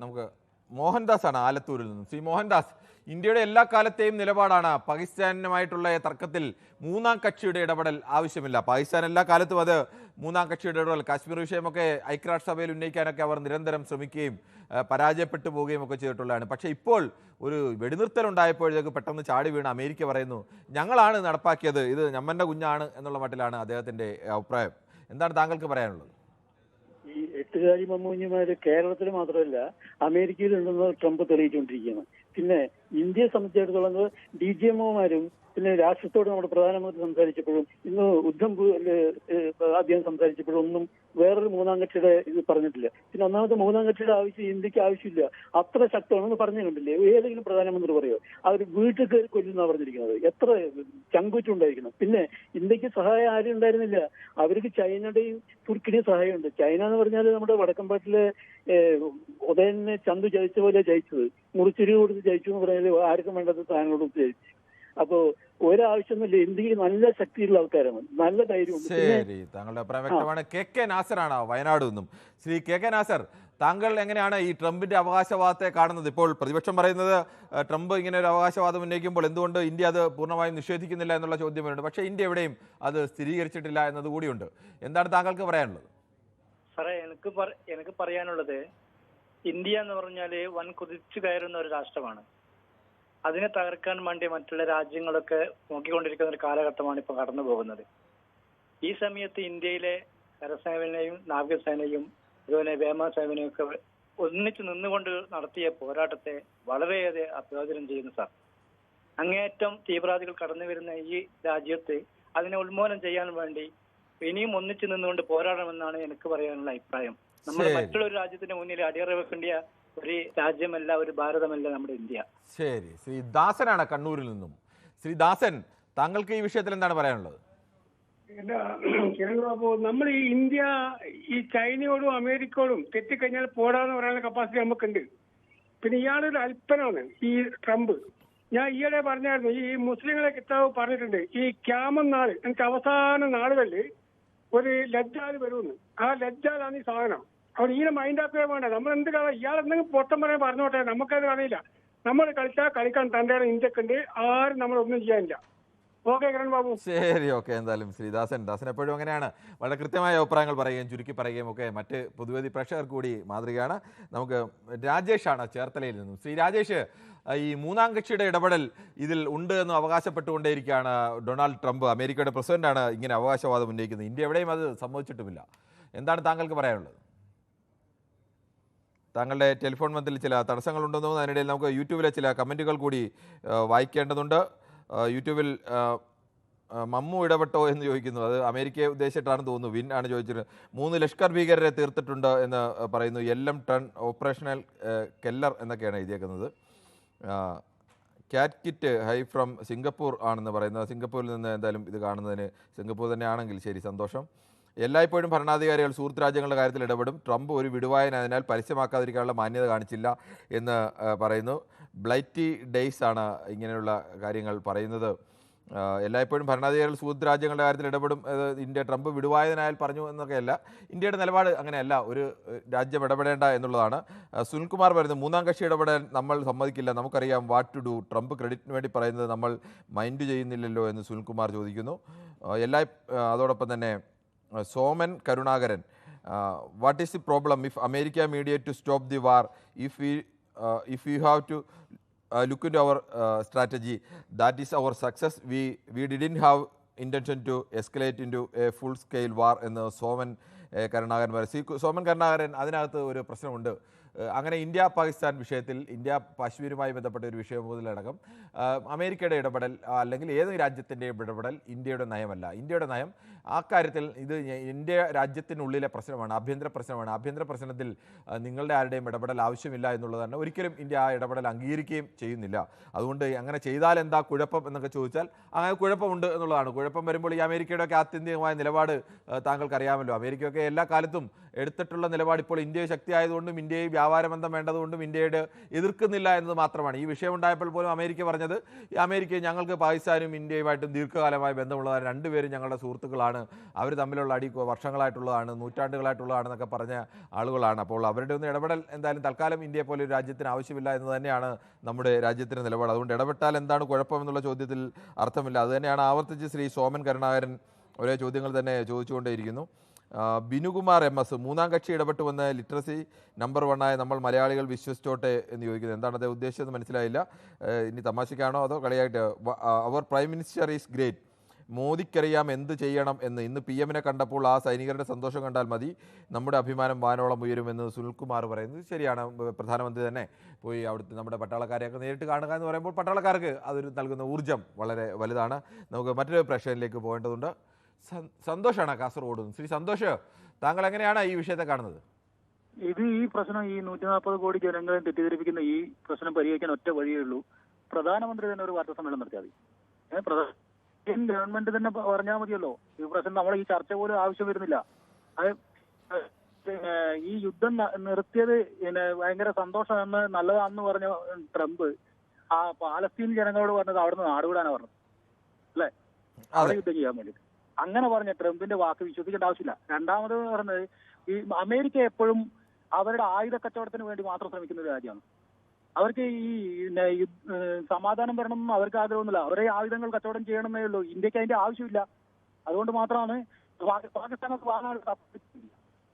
നമുക്ക് മോഹൻദാസ് ആണ് ആലത്തൂരിൽ നിന്നും. ശ്രീ മോഹൻദാസ്, ഇന്ത്യയുടെ എല്ലാ കാലത്തെയും നിലപാടാണ് പാകിസ്ഥാനുമായിട്ടുള്ള തർക്കത്തിൽ മൂന്നാം കക്ഷിയുടെ ഇടപെടൽ ആവശ്യമില്ല. പാകിസ്ഥാൻ എല്ലാ കാലത്തും അത് മൂന്നാം കക്ഷിയുടെ ഇടപെടൽ, കാശ്മീർ വിഷയമൊക്കെ ഐക്യരാഷ്ട്രസഭയിൽ ഉന്നയിക്കാനൊക്കെ അവർ നിരന്തരം ശ്രമിക്കുകയും പരാജയപ്പെട്ടു പോവുകയും ഒക്കെ ചെയ്തിട്ടുള്ളതാണ്. പക്ഷേ ഇപ്പോൾ ഒരു വെടിനിർത്തൽ ഉണ്ടായപ്പോഴേക്ക് പെട്ടെന്ന് ചാടി വീണ് അമേരിക്ക പറയുന്നു ഞങ്ങളാണ് നടപ്പാക്കിയത്, ഇത് ഞമ്മൻ്റെ കുഞ്ഞാണ് എന്നുള്ള മട്ടിലാണ് അദ്ദേഹത്തിൻ്റെ അഭിപ്രായം. എന്താണ് താങ്കൾക്ക് പറയാനുള്ളത്? ഈ എട്ടുകാരി മമ്മൂഞ്ഞിമാര് കേരളത്തിൽ മാത്രമല്ല അമേരിക്കയിലുണ്ടെന്ന് ട്രംപ് തെളിയിച്ചുകൊണ്ടിരിക്കുകയാണ്. പിന്നെ ഇന്ത്യയെ സംബന്ധിച്ചിടത്തോളം DGMOമാരും പിന്നെ രാഷ്ട്രത്തോട് നമ്മുടെ പ്രധാനമന്ത്രി സംസാരിച്ചപ്പോഴും ഇന്ന് ഉദ്ധം അദ്ദേഹം സംസാരിച്ചപ്പോഴും ഒന്നും വേറൊരു മൂന്നാം കക്ഷിയുടെ ഇത് പറഞ്ഞിട്ടില്ല. പിന്നെ ഒന്നാമത്തെ മൂന്നാം കക്ഷിയുടെ ആവശ്യം ഇന്ത്യക്ക് ആവശ്യമില്ല, അത്ര ശക്തമാണെന്ന് പറഞ്ഞു കണ്ടില്ലേ? ഏതെങ്കിലും പ്രധാനമന്ത്രി പറയോ അവർ വീട്ടിൽ കയറി കൊല്ലുന്ന പറഞ്ഞിരിക്കുന്നത്? എത്ര ചങ്കുറ്റുണ്ടായിരിക്കണം. പിന്നെ ഇന്ത്യക്ക് സഹായം ആരും ഉണ്ടായിരുന്നില്ല, അവർക്ക് ചൈനയുടെയും തുർക്കിയുടെയും സഹായമുണ്ട്. ചൈന എന്ന് പറഞ്ഞാൽ നമ്മുടെ വടക്കമ്പാട്ടിലെ ഉദയനെ ചന്തു ജയിച്ച പോലെ ജയിച്ചത്, മുറിച്ചിരി കൊടുത്ത് ജയിച്ചു എന്ന് പറഞ്ഞാൽ ആർക്കും വേണ്ടത് സാധനങ്ങൾ കൊടുത്ത് ജയിച്ചു. അപ്പോ ഒരാവശ്യമൊന്നുമില്ല, ഇന്ത്യയിൽ നല്ല ശക്തിയുള്ള ആൾക്കാരാണ്, നല്ല ധൈര്യമുണ്ട്. ശരി, താങ്കളുടെ അഭിപ്രായം വ്യക്തമാണ്. KK നാസറാണ് വയനാട് നിന്നും. ശ്രീ KK നാസർ, താങ്കൾ എങ്ങനെയാണ് ഈ ട്രംപിന്റെ അവകാശവാദത്തെ കാണുന്നത്? ഇപ്പോൾ പ്രതിപക്ഷം പറയുന്നത് ട്രംപ് ഇങ്ങനെ ഒരു അവകാശവാദം ഉന്നയിക്കുമ്പോൾ എന്തുകൊണ്ട് ഇന്ത്യ അത് പൂർണ്ണമായും നിഷേധിക്കുന്നില്ല എന്നുള്ള ചോദ്യം വരുന്നുണ്ട്. പക്ഷേ ഇന്ത്യ എവിടെയും അത് സ്ഥിരീകരിച്ചിട്ടില്ല എന്നതുകൂടിയുണ്ട്. എന്താണ് താങ്കൾക്ക് പറയാനുള്ളത്? സാറേ, എനിക്ക് പറയാനുള്ളത്, ഇന്ത്യ എന്ന് പറഞ്ഞാൽ വൻ കുതിച്ചു കയറുന്ന ഒരു രാഷ്ട്രമാണ്. അതിനെ തകർക്കാൻ വേണ്ടി മറ്റുള്ള രാജ്യങ്ങളൊക്കെ നോക്കിക്കൊണ്ടിരിക്കുന്ന ഒരു കാലഘട്ടമാണ് ഇപ്പോൾ കടന്നു പോകുന്നത്. ഈ സമയത്ത് ഇന്ത്യയിലെ കരസേനയും നാവികസേനയും അതുപോലെ വ്യോമസേനയും ഒക്കെ ഒന്നിച്ചു നിന്നുകൊണ്ട് നടത്തിയ പോരാട്ടത്തെ വളരെയേറെ അഭിവാദ്യം ചെയ്യുന്നു സാർ. അങ്ങേയറ്റം തീവ്രവാദികൾ കടന്നു വരുന്ന ഈ രാജ്യത്ത് അതിനെ ഉന്മൂലനം ചെയ്യാൻ വേണ്ടി ഇനിയും ഒന്നിച്ചു നിന്നുകൊണ്ട് പോരാടണമെന്നാണ് എനിക്ക് പറയാനുള്ള അഭിപ്രായം. നമ്മൾ മറ്റുള്ള ഒരു രാജ്യത്തിന് മുന്നിൽ അടിയറ വെക്കേണ്ട ഒരു രാജ്യമല്ല, ഒരു ഭാരതമല്ല നമ്മുടെ ഇന്ത്യ. ശരി, ശ്രീ ദാസനാണ് കണ്ണൂരിൽ നിന്നും. ശ്രീ ദാസൻ, താങ്കൾക്ക് ഈ വിഷയത്തിൽ എന്താണ് പറയാനുള്ളത്? ബാബു, നമ്മൾ ഈ ഇന്ത്യ ഈ ചൈനയോടും അമേരിക്കയോടും തെറ്റിക്കഴിഞ്ഞാൽ പോടാന്ന് പറയാനുള്ള കപ്പാസിറ്റി നമുക്കുണ്ട്. പിന്നെ ഇയാളൊരു അല്പനാണ് ഈ ട്രംപ്. ഞാൻ ഈയിടെ പറഞ്ഞായിരുന്നു, ഈ മുസ്ലിങ്ങളെ കിതാബ് പറഞ്ഞിട്ടുണ്ട്, ഈ ക്യാമം നാൾ എനിക്ക് അവസാന നാളുകളിൽ ഒരു ലജ്ജാൽ വരുമെന്ന്. ആ ലജ്ജാലാണ് ഈ സാധനം. അവർ ഈനെ മൈൻഡാക്കുക വേണ്ട. നമ്മൾ എന്ത് കള ഇയാൾ എന്തെങ്കിലും പൊട്ടം പറയാൻ പറഞ്ഞോട്ടെ, നമുക്കത് അറിയില്ല. നമ്മൾ കളിച്ചാൽ കളിക്കാൻ തന്റെ ഇന്ത്യക്കുണ്ട്, ആരും നമ്മളൊന്നും ചെയ്യാനില്ല. ഓക്കെ കിരൺ ബാബു. ശരി, ഓക്കെ. എന്തായാലും ശ്രീദാസൻ എപ്പോഴും അങ്ങനെയാണ്, വളരെ കൃത്യമായ അഭിപ്രായങ്ങൾ പറയുകയും ചുരുക്കി പറയുകയും ഒക്കെ മറ്റ് പൊതുവേദി പ്രേക്ഷകർക്ക് കൂടി മാതൃകയാണ്. നമുക്ക് രാജേഷാണ് ചേർത്തലയിൽ നിന്നും. ശ്രീ രാജേഷ്, ഈ മൂന്നാം കക്ഷിയുടെ ഇടപെടൽ ഇതിൽ ഉണ്ട് എന്ന് അവകാശപ്പെട്ടുകൊണ്ടേയിരിക്കുകയാണ് ഡൊണാൾഡ് ട്രംപ്. അമേരിക്കയുടെ പ്രസിഡന്റാണ് ഇങ്ങനെ അവകാശവാദം ഉന്നയിക്കുന്നത്. ഇന്ത്യ എവിടെയും അത് സമ്മതിച്ചിട്ടുമില്ല. എന്താണ് താങ്കൾക്ക് പറയാനുള്ളത്? താങ്കളുടെ ടെലിഫോൺ ബന്ധത്തിൽ ചില തടസ്സങ്ങളുണ്ടെന്നും അതിനിടയിൽ നമുക്ക് യൂട്യൂബിലെ ചില കമൻറ്റുകൾ കൂടി വായിക്കേണ്ടതുണ്ട്. യൂട്യൂബിൽ മമ്മു ഇടപെട്ടോ എന്ന് ചോദിക്കുന്നു. അത് അമേരിക്കയെ ഉദ്ദേശിച്ചിട്ടാണ് തോന്നുന്നു. വിൻ ആണ് ചോദിച്ചിട്ട് 3 ലഷ്കർ ഭീകരരെ തീർത്തിട്ടുണ്ട് എന്ന് പറയുന്നു. LM-10 ഓപ്പറേഷണൽ കെല്ലർ എന്നൊക്കെയാണ് എഴുതിയേക്കുന്നത്. Cat kit high from Singapore ആണെന്ന് പറയുന്നത്. സിംഗപ്പൂരിൽ നിന്ന് എന്തായാലും ഇത് കാണുന്നതിന് സിംഗപ്പൂർ തന്നെയാണെങ്കിൽ ശരി, സന്തോഷം. എല്ലായ്പ്പോഴും ഭരണാധികാരികൾ സുഹൃത്ത് രാജ്യങ്ങളുടെ കാര്യത്തിൽ ഇടപെടും. ട്രംപ് ഒരു വിടുവായനായതിനാൽ പരസ്യമാക്കാതിരിക്കാനുള്ള മാന്യത കാണിച്ചില്ല എന്ന് പറയുന്നു. ബ്ലൈറ്റി ഡേയ്സ് ആണ് ഇങ്ങനെയുള്ള കാര്യങ്ങൾ പറയുന്നത്. എല്ലായ്പ്പോഴും ഭരണാധികാരികൾ സുഹൃത്ത് രാജ്യങ്ങളുടെ കാര്യത്തിൽ ഇടപെടും. ഇന്ത്യ ട്രംപ് വിടുവായതിനായാൽ പറഞ്ഞു എന്നൊക്കെയല്ല. ഇന്ത്യയുടെ നിലപാട് അങ്ങനെയല്ല, ഒരു രാജ്യം ഇടപെടേണ്ട എന്നുള്ളതാണ്. സുനിൽകുമാർ പറയുന്നത്, മൂന്നാം കക്ഷി ഇടപെടാൻ നമ്മൾ സമ്മതിക്കില്ല, നമുക്കറിയാം വാട്ട് ടു ഡു. ട്രംപ് ക്രെഡിറ്റിന് വേണ്ടി പറയുന്നത് നമ്മൾ മൈൻഡ് ചെയ്യുന്നില്ലല്ലോ എന്ന് സുനിൽകുമാർ ചോദിക്കുന്നു. അതോടൊപ്പം തന്നെ Soman Karunakaran, what is the problem if America mediate to stop the war? If you have to look into our strategy, that is our success. We didn't have intention to escalate into a full scale war എന്ന് സോമൻ കരുണാകരൻ പറയും. സോമൻ കരുണാകരൻ, അതിനകത്ത് ഒരു പ്രശ്നമുണ്ട്. അങ്ങനെ India Pakistan വിഷയത്തിൽ India കാശ്മീരുമായി ബന്ധപ്പെട്ട ഒരു വിഷയം മുതലടക്കം അമേരിക്കയുടെ ഇടപെടൽ അല്ലെങ്കിൽ ഏത് രാജ്യത്തിൻ്റെയും ഇടപെടൽ ഇന്ത്യയുടെ നയമല്ല. ഇന്ത്യയുടെ നയം ആ കാര്യത്തിൽ ഇത് ഇന്ത്യ രാജ്യത്തിനുള്ളിലെ പ്രശ്നമാണ്, ആഭ്യന്തര പ്രശ്നമാണ്. ആഭ്യന്തര പ്രശ്നത്തിൽ നിങ്ങളുടെ ആരുടെയും ഇടപെടൽ ആവശ്യമില്ല എന്നുള്ളത് തന്നെ ഒരിക്കലും ഇന്ത്യ ആ ഇടപെടൽ അംഗീകരിക്കുകയും ചെയ്യുന്നില്ല. അതുകൊണ്ട് അങ്ങനെ ചെയ്താൽ എന്താ കുഴപ്പം എന്നൊക്കെ ചോദിച്ചാൽ അങ്ങനെ കുഴപ്പമുണ്ട് എന്നുള്ളതാണ്. കുഴപ്പം വരുമ്പോൾ ഈ അമേരിക്കയുടെ ഒക്കെ ആത്യന്തികമായ നിലപാട് താങ്കൾക്കറിയാമല്ലോ. അമേരിക്കയൊക്കെ എല്ലാ കാലത്തും എടുത്തിട്ടുള്ള നിലപാട് ഇപ്പോൾ ഇന്ത്യയെ ശക്തിയായതുകൊണ്ടും ഇന്ത്യയെ വ്യാപാരബന്ധം വേണ്ടതുകൊണ്ടും ഇന്ത്യയുടെ എതിർക്കുന്നില്ല എന്നത് മാത്രമാണ്. ഈ വിഷയം ഉണ്ടായപ്പോൾ പോലും അമേരിക്ക പറഞ്ഞത് അമേരിക്ക ഞങ്ങൾക്ക് പാകിസ്ഥാനും ഇന്ത്യയുമായിട്ടും ദീർഘകാലമായി ബന്ധമുള്ളതാണ്, രണ്ടുപേരും ഞങ്ങളുടെ സുഹൃത്തുക്കളാണ്, അവർ തമ്മിലുള്ള അടി വർഷങ്ങളായിട്ടുള്ളതാണ്, നൂറ്റാണ്ടുകളായിട്ടുള്ളതാണെന്നൊക്കെ പറഞ്ഞ ആളുകളാണ്. അപ്പോൾ അവരുടെ ഒന്ന് ഇടപെടൽ എന്തായാലും തൽക്കാലം ഇന്ത്യയെ പോലെ ഒരു രാജ്യത്തിന് ആവശ്യമില്ല എന്ന് തന്നെയാണ് നമ്മുടെ രാജ്യത്തിൻ്റെ നിലപാട്. അതുകൊണ്ട് ഇടപെട്ടാൽ എന്താണ് കുഴപ്പമെന്നുള്ള ചോദ്യത്തിൽ അർത്ഥമില്ല. അതുതന്നെയാണ് ആവർത്തിച്ച് ശ്രീ സോമൻ കരുണാകരൻ ഒരേ ചോദ്യങ്ങൾ തന്നെ ചോദിച്ചുകൊണ്ടേയിരിക്കുന്നു. ബിനുകുമാർ MS മൂന്നാം കക്ഷി ഇടപെട്ട് വന്ന ലിറ്ററസി നമ്പർ 1 നമ്മൾ മലയാളികൾ വിശ്വസിച്ചോട്ടെ എന്ന് ചോദിക്കുന്നത് എന്താണ് അദ്ദേഹം ഉദ്ദേശിച്ചത് മനസ്സിലായില്ല. ഇനി തമാശയ്ക്കാണോ അതോ കളിയായിട്ട്? അവർ പ്രൈം മിനിസ്റ്റർ ഈസ് ഗ്രേറ്റ്, മോദിക്കറിയാം എന്ത് ചെയ്യണം എന്ന്. ഇന്ന് PM-നെ കണ്ടപ്പോൾ ആ സൈനികരുടെ സന്തോഷം കണ്ടാൽ മതി, നമ്മുടെ അഭിമാനം വാനോളം ഉയരുമെന്ന് സുനിൽകുമാർ പറയുന്നത് ശരിയാണ്. പ്രധാനമന്ത്രി തന്നെ പോയി അവിടുത്തെ നമ്മുടെ പട്ടാളക്കാരെയൊക്കെ നേരിട്ട് കാണുക എന്ന് പറയുമ്പോൾ പട്ടാളക്കാർക്ക് അതൊരു നൽകുന്ന ഊർജ്ജം വളരെ വലുതാണ്. നമുക്ക് മറ്റൊരു പ്രശ്നത്തിലേക്ക് പോകേണ്ടതുണ്ട്. സന്തോഷാണ് കാസർഗോഡ്. ശ്രീ സന്തോഷ്, താങ്കൾ എങ്ങനെയാണ് ഈ വിഷയത്തെ കാണുന്നത്? ഈ പ്രശ്നം ഈ 140 കോടി ജനങ്ങളെ തെറ്റിദ്ധരിപ്പിക്കുന്ന ഈ പ്രശ്നം പരിഹരിക്കാൻ ഒറ്റ വഴിയേ ഉള്ളൂ. പ്രധാനമന്ത്രി തന്നെ ഒരു വാർത്താ സമ്മേളനം നടത്തിയാൽ മതി. ഇന്ത്യൻ ഗവൺമെന്റ് തന്നെ പറഞ്ഞാൽ മതിയല്ലോ. ഈ പ്രശ്നം നമ്മുടെ ഈ ചർച്ച പോലും ആവശ്യം വരുന്നില്ല. അത് ഈ യുദ്ധം നിർത്തിയത് ഭയങ്കര സന്തോഷമെന്ന് നല്ലതാണെന്ന് പറഞ്ഞ ട്രംപ് ആ പാലസ്തീൻ ജനങ്ങളോട് പറഞ്ഞത് അവിടുന്ന് നാടുവിടാനാണ് പറഞ്ഞത് അല്ലെ, അവിടെ യുദ്ധം ചെയ്യാൻ വേണ്ടിയിട്ട്. അങ്ങനെ പറഞ്ഞ ട്രംപിന്റെ വാക്ക് വിശ്വസിക്കേണ്ട ആവശ്യമില്ല. രണ്ടാമത് പറഞ്ഞത് ഈ അമേരിക്ക എപ്പോഴും അവരുടെ ആയുധ കച്ചവടത്തിന് വേണ്ടി മാത്രം ശ്രമിക്കുന്ന ഒരു രാജ്യമാണ്. അവർക്ക് ഈ സമാധാനം വരണമെന്നും അവർക്ക് ആഗ്രഹമൊന്നുമില്ല. അവരെ ആയുധങ്ങൾ കച്ചവടം ചെയ്യണമെന്നേ ഉള്ളൂ. ഇന്ത്യക്ക് അതിന്റെ ആവശ്യമില്ല. അതുകൊണ്ട് മാത്രമാണ് പാകിസ്ഥാനൊക്കെ വാങ്ങാൻ.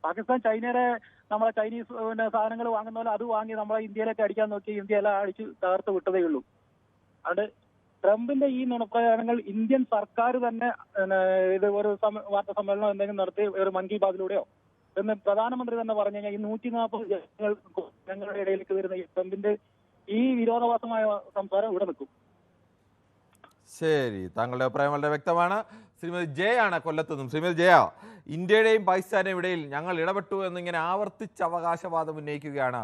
പാകിസ്ഥാൻ ചൈനയുടെ നമ്മളെ ചൈനീസ് സാധനങ്ങൾ വാങ്ങുന്ന പോലെ അത് വാങ്ങി നമ്മളെ ഇന്ത്യയിലേക്ക് അടിക്കാൻ നോക്കി ഇന്ത്യ എല്ലാം അടിച്ച് തകർത്ത് വിട്ടതേ ഉള്ളൂ. അതുകൊണ്ട് ട്രംപിന്റെ ഈ നുണപ്രചാരങ്ങൾ ഇന്ത്യൻ സർക്കാർ തന്നെ ഇത് ഒരു വാർത്താ സമ്മേളനം എന്തെങ്കിലും നടത്തി ഒരു മൻ കി ബാത്തിലൂടെയോ എന്ന് പ്രധാനമന്ത്രി തന്നെ പറഞ്ഞു കഴിഞ്ഞാൽ ഈ 140 ജനങ്ങളുടെ ഇടയിലേക്ക് വരുന്ന ഈ ട്രംപിന്റെ ഈ വിരോധാഭാസമായ സംസാരം ഇവിടെ നിൽക്കും. ശരി, താങ്കളുടെ അഭിപ്രായം വളരെ വ്യക്തമാണ്. ശ്രീമതി ജയാണ് കൊല്ലത്തുനിന്നും. ശ്രീമതി ജയ, ഇന്ത്യയുടെയും പാകിസ്ഥാന്റെയും ഇടയിൽ ഞങ്ങൾ ഇടപെട്ടു എന്നിങ്ങനെ ആവർത്തിച്ച് അവകാശവാദം ഉന്നയിക്കുകയാണ്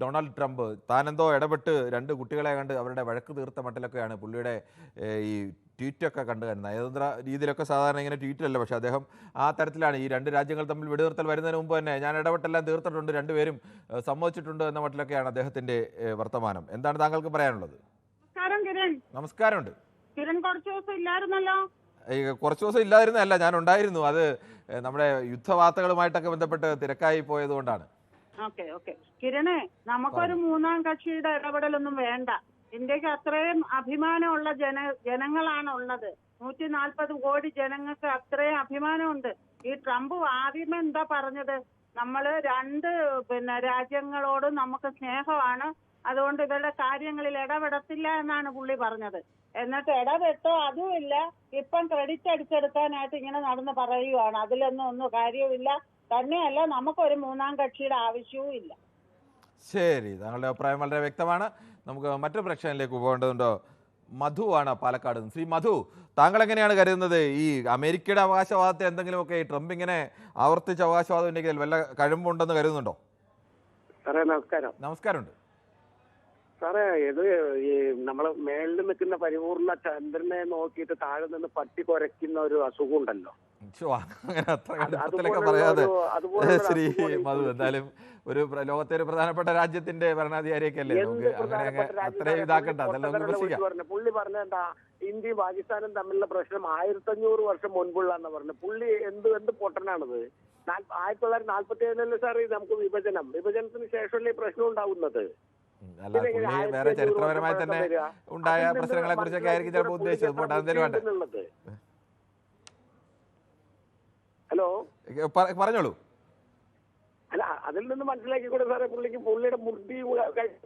ഡൊണാൾഡ് ട്രംപ്. താനെന്തോ ഇടപെട്ട് 2 കുട്ടികളെ കണ്ട് അവരുടെ വഴക്ക് തീർത്ത മട്ടിലൊക്കെയാണ് പുള്ളിയുടെ ഈ ട്വീറ്റൊക്കെ കണ്ടു തന്നെ. നയതന്ത്ര രീതിയിലൊക്കെ സാധാരണ ഇങ്ങനെ ട്വീറ്റിലല്ല, പക്ഷേ അദ്ദേഹം ആ തരത്തിലാണ്. ഈ 2 രാജ്യങ്ങൾ തമ്മിൽ വെടിനിർത്തൽ വരുന്നതിന് മുമ്പ് തന്നെ ഞാൻ ഇടപെട്ടെല്ലാം തീർത്തിട്ടുണ്ട്, 2 പേരും സമ്മതിച്ചിട്ടുണ്ട് എന്ന മട്ടിലൊക്കെയാണ് അദ്ദേഹത്തിൻ്റെ വർത്തമാനം. എന്താണ് താങ്കൾക്ക് പറയാനുള്ളത്? നമസ്കാരമുണ്ട്. കിരൺ കുറച്ച് ദിവസം ഇല്ലായിരുന്നല്ലോ. കുറച്ച് ദിവസം ഇല്ലാതിരുന്നതല്ല, ഞാൻ ഉണ്ടായിരുന്നു. അത് നമ്മുടെ യുദ്ധവാർത്തകളുമായിട്ടൊക്കെ ബന്ധപ്പെട്ട് തിരക്കായി പോയതുകൊണ്ടാണ്. ഓക്കെ കിരണേ, നമുക്കൊരു മൂന്നാം കക്ഷിയുടെ ഇടപെടലൊന്നും വേണ്ട. ഇന്ത്യക്ക് അത്രയും അഭിമാനമുള്ള ജനങ്ങളാണ് ഉള്ളത്. 140 കോടി ജനങ്ങൾക്ക് അത്രയും അഭിമാനമുണ്ട്. ഈ ട്രംപ് ആദ്യമേ എന്താ പറഞ്ഞത്? നമ്മള് 2 രാജ്യങ്ങളോടും നമുക്ക് സ്നേഹമാണ്, അതുകൊണ്ട് ഇവരുടെ കാര്യങ്ങളിൽ ഇടപെടത്തില്ല എന്നാണ് പുള്ളി പറഞ്ഞത്. എന്നിട്ട് ഇടപെട്ടോ അതുമില്ല, ഇപ്പം ക്രെഡിറ്റ് അടിച്ചെടുക്കാനായിട്ട് ഇങ്ങനെ നടന്ന് പറയുവാണ്. ഒന്നും കാര്യമില്ല. തന്നെയല്ല, നമുക്കൊരു മൂന്നാം കക്ഷിയുടെ ആവശ്യവും ഇല്ല. ശരി, താങ്കളുടെ അഭിപ്രായം വളരെ വ്യക്തമാണ്. നമുക്ക് മറ്റൊരു പ്രശ്നത്തിലേക്ക് പോകേണ്ടതുണ്ടോ? മധുവാണ് പാലക്കാട്. ശ്രീ മധു, താങ്കൾ എങ്ങനെയാണ് കരുതുന്നത്? ഈ അമേരിക്കയുടെ അവകാശവാദത്തെ എന്തെങ്കിലുമൊക്കെ ഈ ട്രംപ് ഇങ്ങനെ ആവർത്തിച്ച് അവകാശവാദം ഉണ്ടെങ്കിൽ വല്ല കഴമ്പുണ്ടെന്ന് കരുതുന്നുണ്ടോ? സാറേ നമസ്കാരം. നമസ്കാരമുണ്ട് സാറേ. ഇത് ഈ നമ്മള് മേളിൽ നിൽക്കുന്ന പരിപൂർണ ചന്ദ്രനെ നോക്കിയിട്ട് താഴെ നിന്ന് പട്ടി കുരയ്ക്കുന്ന ഒരു അസുഖം ഉണ്ടല്ലോ. പറയാതെ ശ്രീ മധു, എന്തായാലും ഒരു ലോകത്തെ ഒരു പ്രധാനപ്പെട്ട രാജ്യത്തിന്റെ ഭരണാധികാരിയൊക്കെ അല്ലേ, നമുക്ക് അങ്ങനെ അത്രയും ഇതാക്കണ്ട. പുള്ളി പറഞ്ഞെന്താ, ഇന്ത്യയും പാകിസ്ഥാനും തമ്മിലുള്ള പ്രശ്നം 1500 വർഷം മുൻപുള്ളതെന്ന് പറഞ്ഞു. പുള്ളി എന്ത് പൊട്ടനാണത്? 1947 സാർ നമുക്ക് വിഭജനത്തിന് ശേഷമല്ലേ ഈ പ്രശ്നം ഉണ്ടാവുന്നത്. അല്ല, പുള്ളി വേറെ ചരിത്രപരമായി തന്നെ ഉണ്ടായ പ്രശ്നങ്ങളെ കുറിച്ചൊക്കെ ആയിരിക്കും ചിലപ്പോൾ ഉദ്ദേശിച്ചത്. പോട്ടെ, അതെന്തെങ്കിലും വേണ്ട. ഹലോ, പറഞ്ഞോളൂ. അല്ല, അതിൽ നിന്ന് മനസ്സിലാക്കിക്കൂടെ സാറേ, പുള്ളിയുടെ മുർത്തി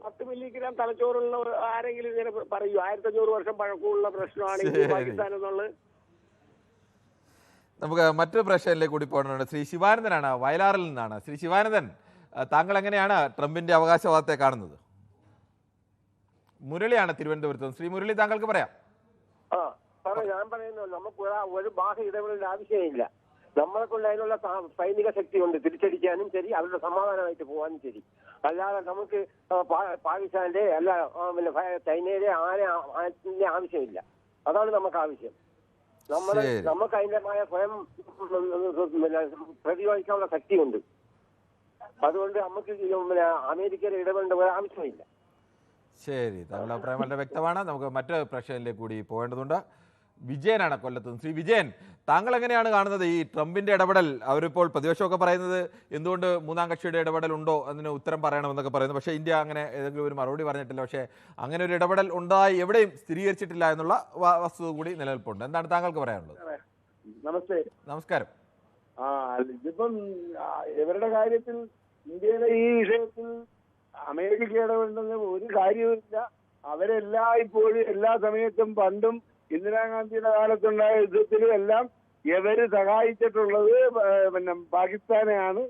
10 മില്ലിഗ്രാം തലച്ചോറുള്ള ആരെങ്കിലും ഇങ്ങനെ പറയൂ 1500 വർഷം പഴക്കമുള്ള പ്രശ്നമാണ് ഇന്ത്യ പാകിസ്ഥാൻ എന്നുള്ളത്? നമുക്ക് മറ്റൊരു പ്രശ്നത്തിലേക്ക് കൂടി പോകണമെന്നുണ്ട്. ശ്രീ ശിവാനന്ദനാണ്, വയലാറിൽ നിന്നാണ്. ശ്രീ ശിവാനന്ദൻ, താങ്കൾ എങ്ങനെയാണ് ട്രംപിന്റെ അവകാശവാദത്തെ കാണുന്നത്? മുരളിയാണ് തിരുവനന്തപുരത്ത്. ശ്രീ മുരളി, താങ്കൾക്ക് പറയാം. ഞാൻ പറയുന്നു, നമുക്ക് ഒരു ബാഹ്യ ഇടപെടലിന്റെ ആവശ്യമില്ല. നമ്മളെ കൊണ്ട് അതിനുള്ള സൈനിക ശക്തി ഉണ്ട്, തിരിച്ചടിക്കാനും ശരി, അവരുടെ സമാധാനമായിട്ട് പോകാനും ശരി. അല്ലാതെ നമുക്ക് പാകിസ്ഥാന്റെ അല്ല പിന്നെ ചൈനയുടെ ആവശ്യമില്ല. അതാണ് നമുക്ക് ആവശ്യം. നമുക്ക് അതിൻ്റെതായ സ്വയം പ്രതിരോധിക്കാനുള്ള ശക്തിയുണ്ട്. അതുകൊണ്ട് നമുക്ക് പിന്നെ അമേരിക്കയുടെ ഇടപെടേണ്ട ഒരു ആവശ്യമില്ല. ശരി, താങ്കളുടെ അഭിപ്രായം വളരെ വ്യക്തമാണ്. നമുക്ക് മറ്റൊരു പ്രശ്നത്തിലേക്ക് കൂടി പോകേണ്ടതുണ്ട്. വിജയനാണ് കൊല്ലത്ത്. ശ്രീ വിജയൻ, താങ്കൾ എങ്ങനെയാണ് കാണുന്നത് ഈ ട്രംപിന്റെ ഇടപെടൽ? അവരിപ്പോൾ പ്രതിപക്ഷമൊക്കെ പറയുന്നത് എന്തുകൊണ്ട് മൂന്നാം കക്ഷിയുടെ ഇടപെടൽ ഉണ്ടോ അതിന് ഉത്തരം പറയണമെന്നൊക്കെ പറയുന്നു. പക്ഷേ ഇന്ത്യ അങ്ങനെ ഏതെങ്കിലും ഒരു മറുപടി പറഞ്ഞിട്ടില്ല. പക്ഷേ അങ്ങനെ ഒരു ഇടപെടൽ ഉണ്ടായി എവിടെയും സ്ഥിരീകരിച്ചിട്ടില്ല എന്നുള്ള വസ്തുത കൂടി നിലനിൽപ്പുണ്ട്. എന്താണ് താങ്കൾക്ക് പറയാനുള്ളത്? നമസ്കാരം. ഇതിപ്പം ഇവരുടെ കാര്യത്തിൽ, ഇന്ത്യയുടെ ഈ വിഷയത്തിൽ അമേരിക്ക ഇടപെടുന്ന ഒരു കാര്യവുമില്ല. അവരെല്ലാം ഇപ്പോഴും എല്ലാ സമയത്തും പണ്ടും ഇന്ദിരാഗാന്ധിയുടെ കാലത്തുണ്ടായ യുദ്ധത്തിലും എല്ലാം ഇവര് സഹായിച്ചിട്ടുള്ളത് പിന്നെ പാകിസ്ഥാനെയാണ്.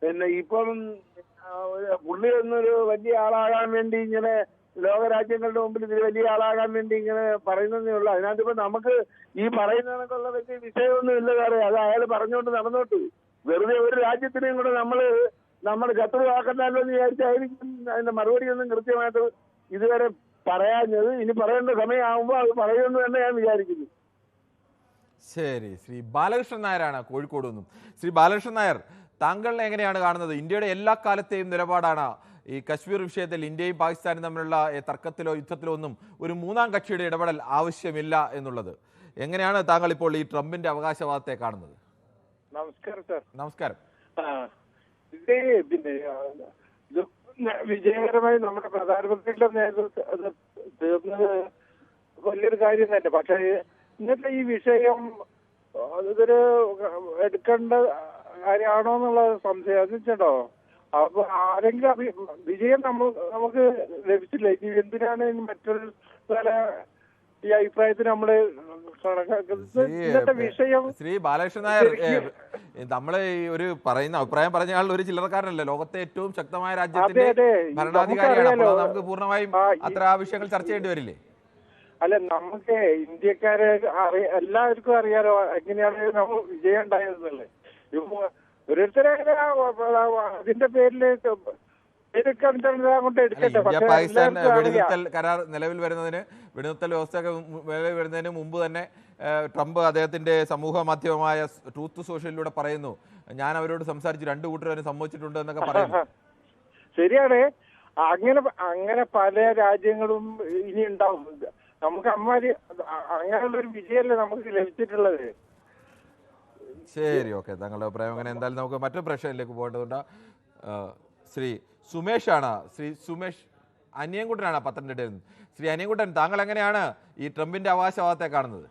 പിന്നെ ഇപ്പം പുള്ളി ഒന്നൊരു വലിയ ആളാകാൻ വേണ്ടി ഇങ്ങനെ ലോകരാജ്യങ്ങളുടെ മുമ്പിൽ ഇതിൽ വലിയ ആളാകാൻ വേണ്ടി ഇങ്ങനെ പറയുന്നതേ ഉള്ളൂ. അതിനകത്ത് ഇപ്പൊ നമുക്ക് ഈ പറയുന്നതിനൊക്കെയുള്ള വലിയ വിഷയമൊന്നും ഇല്ല സാറേ. അത് അയാൾ പറഞ്ഞുകൊണ്ട് നടന്നോട്ടു. വെറുതെ ഒരു രാജ്യത്തിനെയും കൂടെ നമ്മുടെ ശത്രുവാക്കണ്ടല്ലോ എന്ന് വിചാരിച്ചായിരിക്കും അതിന്റെ മറുപടിയൊന്നും കൃത്യമായിട്ട് ഇതുവരെ പറയാഞ്ഞത്. ഇനി പറയേണ്ട സമയമാകുമ്പോൾ അത് പറയുമെന്ന് തന്നെ ഞാൻ വിചാരിക്കുന്നു. ശരി, ശ്രീ ബാലകൃഷ്ണൻ നായരാണ് കോഴിക്കോട് നിന്നും. ശ്രീ ബാലകൃഷ്ണൻ നായർ, താങ്കൾ എങ്ങനെയാണ് കാണുന്നത്? ഇന്ത്യയുടെ എല്ലാ കാലത്തെയും നിലപാടാണ് ഈ കശ്മീർ വിഷയത്തിൽ ഇന്ത്യയും പാകിസ്ഥാനും തമ്മിലുള്ള തർക്കത്തിലോ യുദ്ധത്തിലോ ഒന്നും ഒരു മൂന്നാം കക്ഷിയുടെ ഇടപെടൽ ആവശ്യമില്ല എന്നുള്ളത്. എങ്ങനെയാണ് താങ്കൾ ഇപ്പോൾ ഈ ട്രംപിന്റെ അവകാശവാദത്തെ കാണുന്നത്? നമസ്കാരം സാർ. നമസ്കാരം. പിന്നെ വിജയകരമായി നമ്മുടെ പ്രധാനമന്ത്രിയുടെ നേതൃത്വം അത് തീർന്നത് വലിയൊരു കാര്യം തന്നെ. പക്ഷേ ഇന്നത്തെ ഈ വിഷയം ഇതൊരു എടുക്കേണ്ട കാര്യമാണോ എന്നുള്ള സംശയം വെച്ചിട്ടോ. അപ്പൊ ആരെങ്കിലും വിജയം നമുക്ക് ലഭിച്ചില്ല. ഇനി എന്തിനാണ് മറ്റൊരു ഈ അഭിപ്രായത്തിന് നമ്മള് വിഷയം? ശ്രീ ബാലകൃഷ്ണൻ നായർ, നമ്മള് ഈ ഒരു പറയുന്ന അഭിപ്രായം പറഞ്ഞ ആൾ ഒരു ചില്ലറക്കാരനല്ല. ലോകത്തെ ഏറ്റവും ശക്തമായ രാജ്യത്തിന്റെ ഭരണാധികാരിയാണ്. അപ്പോൾ നമുക്ക് പൂർണ്ണമായും അത്ര വിഷയങ്ങൾ ചർച്ച ചെയ്യേണ്ടി വരില്ലേ? അല്ല, നമുക്ക് ഇന്ത്യക്കാരെ എല്ലാവർക്കും അറിയാലോ എങ്ങനെയാണ് നമ്മൾ വിജയം ഉണ്ടായതെന്നല്ലേ. ഓരോരുത്തരെ അതിന്റെ പേരില് പാകിസ്ഥാൻ വെടിനിർത്തൽ കരാർ നിലവിൽ വരുന്നതിന്, വെടിനിർത്തൽ വ്യവസ്ഥ നിലവിൽ വരുന്നതിന് മുമ്പ് തന്നെ ട്രംപ് അദ്ദേഹത്തിന്റെ സമൂഹ മാധ്യമമായ ട്രൂത്ത് സോഷ്യലിലൂടെ പറയുന്നു, ഞാൻ അവരോട് സംസാരിച്ചു, രണ്ടു കൂട്ടരും സമ്മതിച്ചിട്ടുണ്ട് എന്നൊക്കെ പറയുന്നു. ശരിയാണ്. അങ്ങനെ പല രാജ്യങ്ങളും ഇനി ഉണ്ടാവും. നമുക്ക് അങ്ങനെയുള്ള ഒരു വിജയമല്ലേ നമുക്ക് ലഭിച്ചിട്ടുള്ളത്. ശരി, ഓക്കെ, താങ്കളുടെ അഭിപ്രായം അങ്ങനെ. എന്തായാലും നമുക്ക് മറ്റൊരു പ്രശ്നത്തിലേക്ക് പോകേണ്ടതുണ്ട്. ശ്രീ സുമേഷ് ആണ്. ശ്രീ സുമേഷ് അനിയൻകുട്ടനാണ് പത്തനംതിട്ടയിൽ നിന്ന്. ശ്രീ അനിയൻകുട്ടൻ, താങ്കൾ എങ്ങനെയാണ് ഈ ട്രംപിന്റെ അവകാശവാദത്തെ കാണുന്നത്?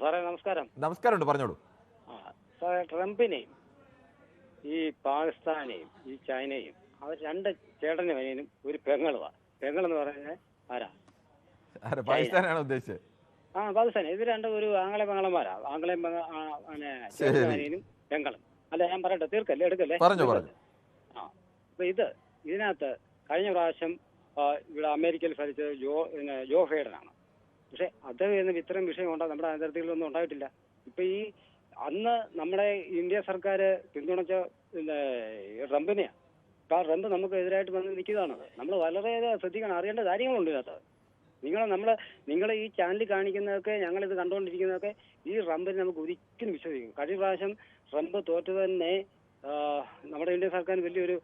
സാറേ നമസ്കാരം. നമസ്കാരമുണ്ട്, പറഞ്ഞോളൂ. സാറേ, ട്രംപിനെയും ഈ പാകിസ്ഥാനെയും ഈ ചൈനയും അവർ രണ്ട് ചേട്ടനും ഒരു പെങ്ങളുവാ. പെങ്ങളെന്ന് പറയുന്നത് ആരാ? പാകിസ്ഥാനാണ് ഉദ്ദേശിച്ചത്. പാകിസ്ഥാൻ. ഇത് രണ്ടും ഒരു ആംഗളെ പെങ്ങളന്മാരാ. ആംഗളയും ചേട്ടനും പെങ്ങളും. അല്ല, ഞാൻ പറയട്ടെ, തീർക്കല്ലേ, എടുക്കല്ലേ. അപ്പൊ ഇതിനകത്ത് കഴിഞ്ഞ പ്രാവശ്യം ഇവിടെ അമേരിക്കയിൽ ഭരിച്ചത് ജോ ബൈഡനാണ്. പക്ഷെ അദ്ദേഹം ഇത്തരം വിഷയം നമ്മുടെ അതിർത്തികളിലൊന്നും ഉണ്ടായിട്ടില്ല. ഇപ്പൊ ഈ അന്ന് നമ്മുടെ ഇന്ത്യ സർക്കാർ പിന്തുണച്ച ട്രംപിനെയാണ്. അപ്പൊ ആ ട്രംപ് നമുക്ക് എതിരായിട്ട് വന്ന് നിൽക്കുന്നതാണ്. നമ്മൾ വളരെയേറെ ശ്രദ്ധിക്കണം, അറിയേണ്ട കാര്യങ്ങളുണ്ട് ഇതിനകത്ത്. നിങ്ങൾ ഈ ചാനലിൽ കാണിക്കുന്നതൊക്കെ, ഞങ്ങളിത് കണ്ടുകൊണ്ടിരിക്കുന്നതൊക്കെ ഈ ട്രംപിനെ നമുക്ക് ഒരിക്കലും വിശ്വസിക്കും. കഴിഞ്ഞ പ്രാവശ്യം ട്രംപ് തോറ്റു തന്നെ നമ്മുടെ ഇന്ത്യൻ സർക്കാർ വലിയൊരു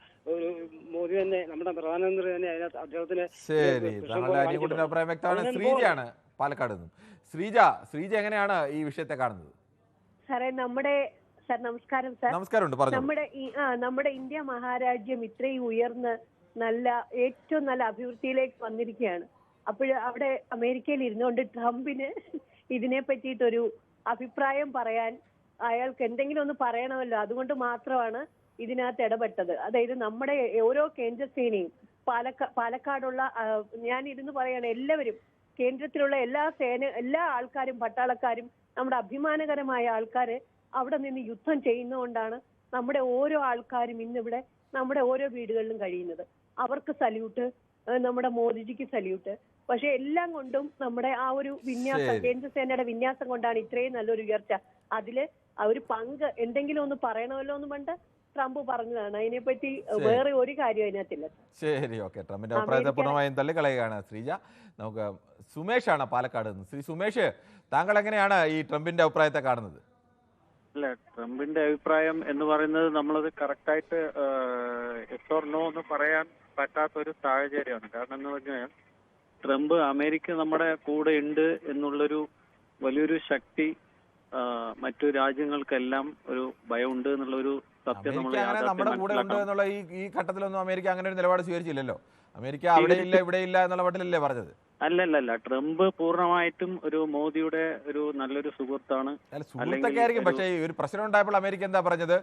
മോദി തന്നെ, നമ്മുടെ പ്രധാനമന്ത്രി തന്നെ അതിനകത്ത് അദ്ദേഹത്തിന്. ശരി, താങ്കളുടെ അനിയൻകുട്ടന്റെ അഭിപ്രായം വ്യക്തമാണ്. ശ്രീജയാണ് പാലക്കാട് നിന്നും. ശ്രീജ എങ്ങനെയാണ് ഈ വിഷയത്തെ കാണുന്നത്? സാറേ, നമസ്കാരം സാർ. നമസ്കാരമുണ്ട്, പറഞ്ഞു. നമ്മുടെ ഇന്ത്യ മഹാരാജ്യം ഇത്രയും ഉയർന്ന് ഏറ്റവും നല്ല അഭിവൃദ്ധിയിലേക്ക് വന്നിരിക്കുകയാണ്. അപ്പോൾ അവിടെ അമേരിക്കയിൽ ഇരുന്നുകൊണ്ട് ട്രംപിന് ഇതിനെ പറ്റിയിട്ടൊരു അഭിപ്രായം പറയാൻ അയാൾക്ക് എന്തെങ്കിലും ഒന്ന് പറയണമല്ലോ. അതുകൊണ്ട് മാത്രമാണ് ഇതിനകത്ത് ഇടപെട്ടത്. അതായത് നമ്മുടെ ഓരോ കേന്ദ്രസേനയും പാലക്കാടുള്ള ഞാൻ ഇരുന്ന് പറയാണ്, എല്ലാവരും കേന്ദ്രത്തിലുള്ള എല്ലാ ആൾക്കാരും, പട്ടാളക്കാരും, നമ്മുടെ അഭിമാനകരമായ ആൾക്കാര് അവിടെ നിന്ന് യുദ്ധം ചെയ്യുന്നതുകൊണ്ടാണ് നമ്മുടെ ഓരോ ആൾക്കാരും ഇന്നിവിടെ നമ്മുടെ ഓരോ വീടുകളിലും കഴിയുന്നത്. അവർക്ക് സല്യൂട്ട്, നമ്മുടെ മോദിജിക്ക് സല്യൂട്ട്. പക്ഷെ എല്ലാം കൊണ്ടും നമ്മുടെ ആ ഒരു വിന്യാസം, കേന്ദ്രസേനയുടെ വിന്യാസം കൊണ്ടാണ് ഇത്രയും നല്ലൊരു ഉയർച്ച. അതില് ഒരു പങ്ക് എന്തെങ്കിലും ഒന്ന് പറയണമല്ലോ എന്ന് പണ്ട് ട്രംപ് പറഞ്ഞതാണ്. അതിനെപ്പറ്റി വേറെ ഒരു കാര്യം അതിനകത്തില്ല. ശരി, ഓക്കെ. ട്രംപിന്റെ അഭിപ്രായത്തെ പൂർണ്ണമായും തള്ളിക്കളയുകയാണ് ശ്രീജ. നമുക്ക് സുമേഷാണ് പാലക്കാട് നിന്ന്. ശ്രീ സുമേഷ്, താങ്കൾ എങ്ങനെയാണ് ഈ ട്രംപിന്റെ അഭിപ്രായത്തെ കാണുന്നത്? അല്ല, ട്രംപിന്റെ അഭിപ്രായം എന്ന് പറയുന്നത് നമ്മളത് കറക്റ്റായിട്ട് യെസ് ഓർ നോ എന്ന് പറയാൻ പറ്റാത്തൊരു സാഹചര്യമാണ്. കാരണം എന്ന് പറഞ്ഞാൽ ട്രംപ് അമേരിക്ക നമ്മുടെ കൂടെ ഉണ്ട് എന്നുള്ളൊരു വലിയൊരു ശക്തി മറ്റു രാജ്യങ്ങൾക്കെല്ലാം ഒരു ഭയമുണ്ട് എന്നുള്ളൊരു സത്യം നമ്മൾ നമ്മുടെ കൂടെ ഉണ്ട് എന്നുള്ള ഈ ഘട്ടത്തിലൊന്നും അമേരിക്ക അങ്ങനെ ഒരു നിലപാട് സ്വീകരിച്ചില്ലല്ലോ. അമേരിക്ക അവിടെ ഇല്ല ഇവിടെ ഇല്ല എന്നുള്ള മട്ടിലല്ലേ പറഞ്ഞത്? അല്ലല്ല, ട്രംപ് പൂർണ്ണമായിട്ടും ഒരു മോദിയുടെ ഒരു നല്ലൊരു സുഹൃത്താണ്. സുഹൃത്തൊക്കെ ആയിരിക്കും. പക്ഷേ ഒരു പ്രശ്നം ഉണ്ടായപ്പോൾ അമേരിക്ക എന്താ പറഞ്ഞത്?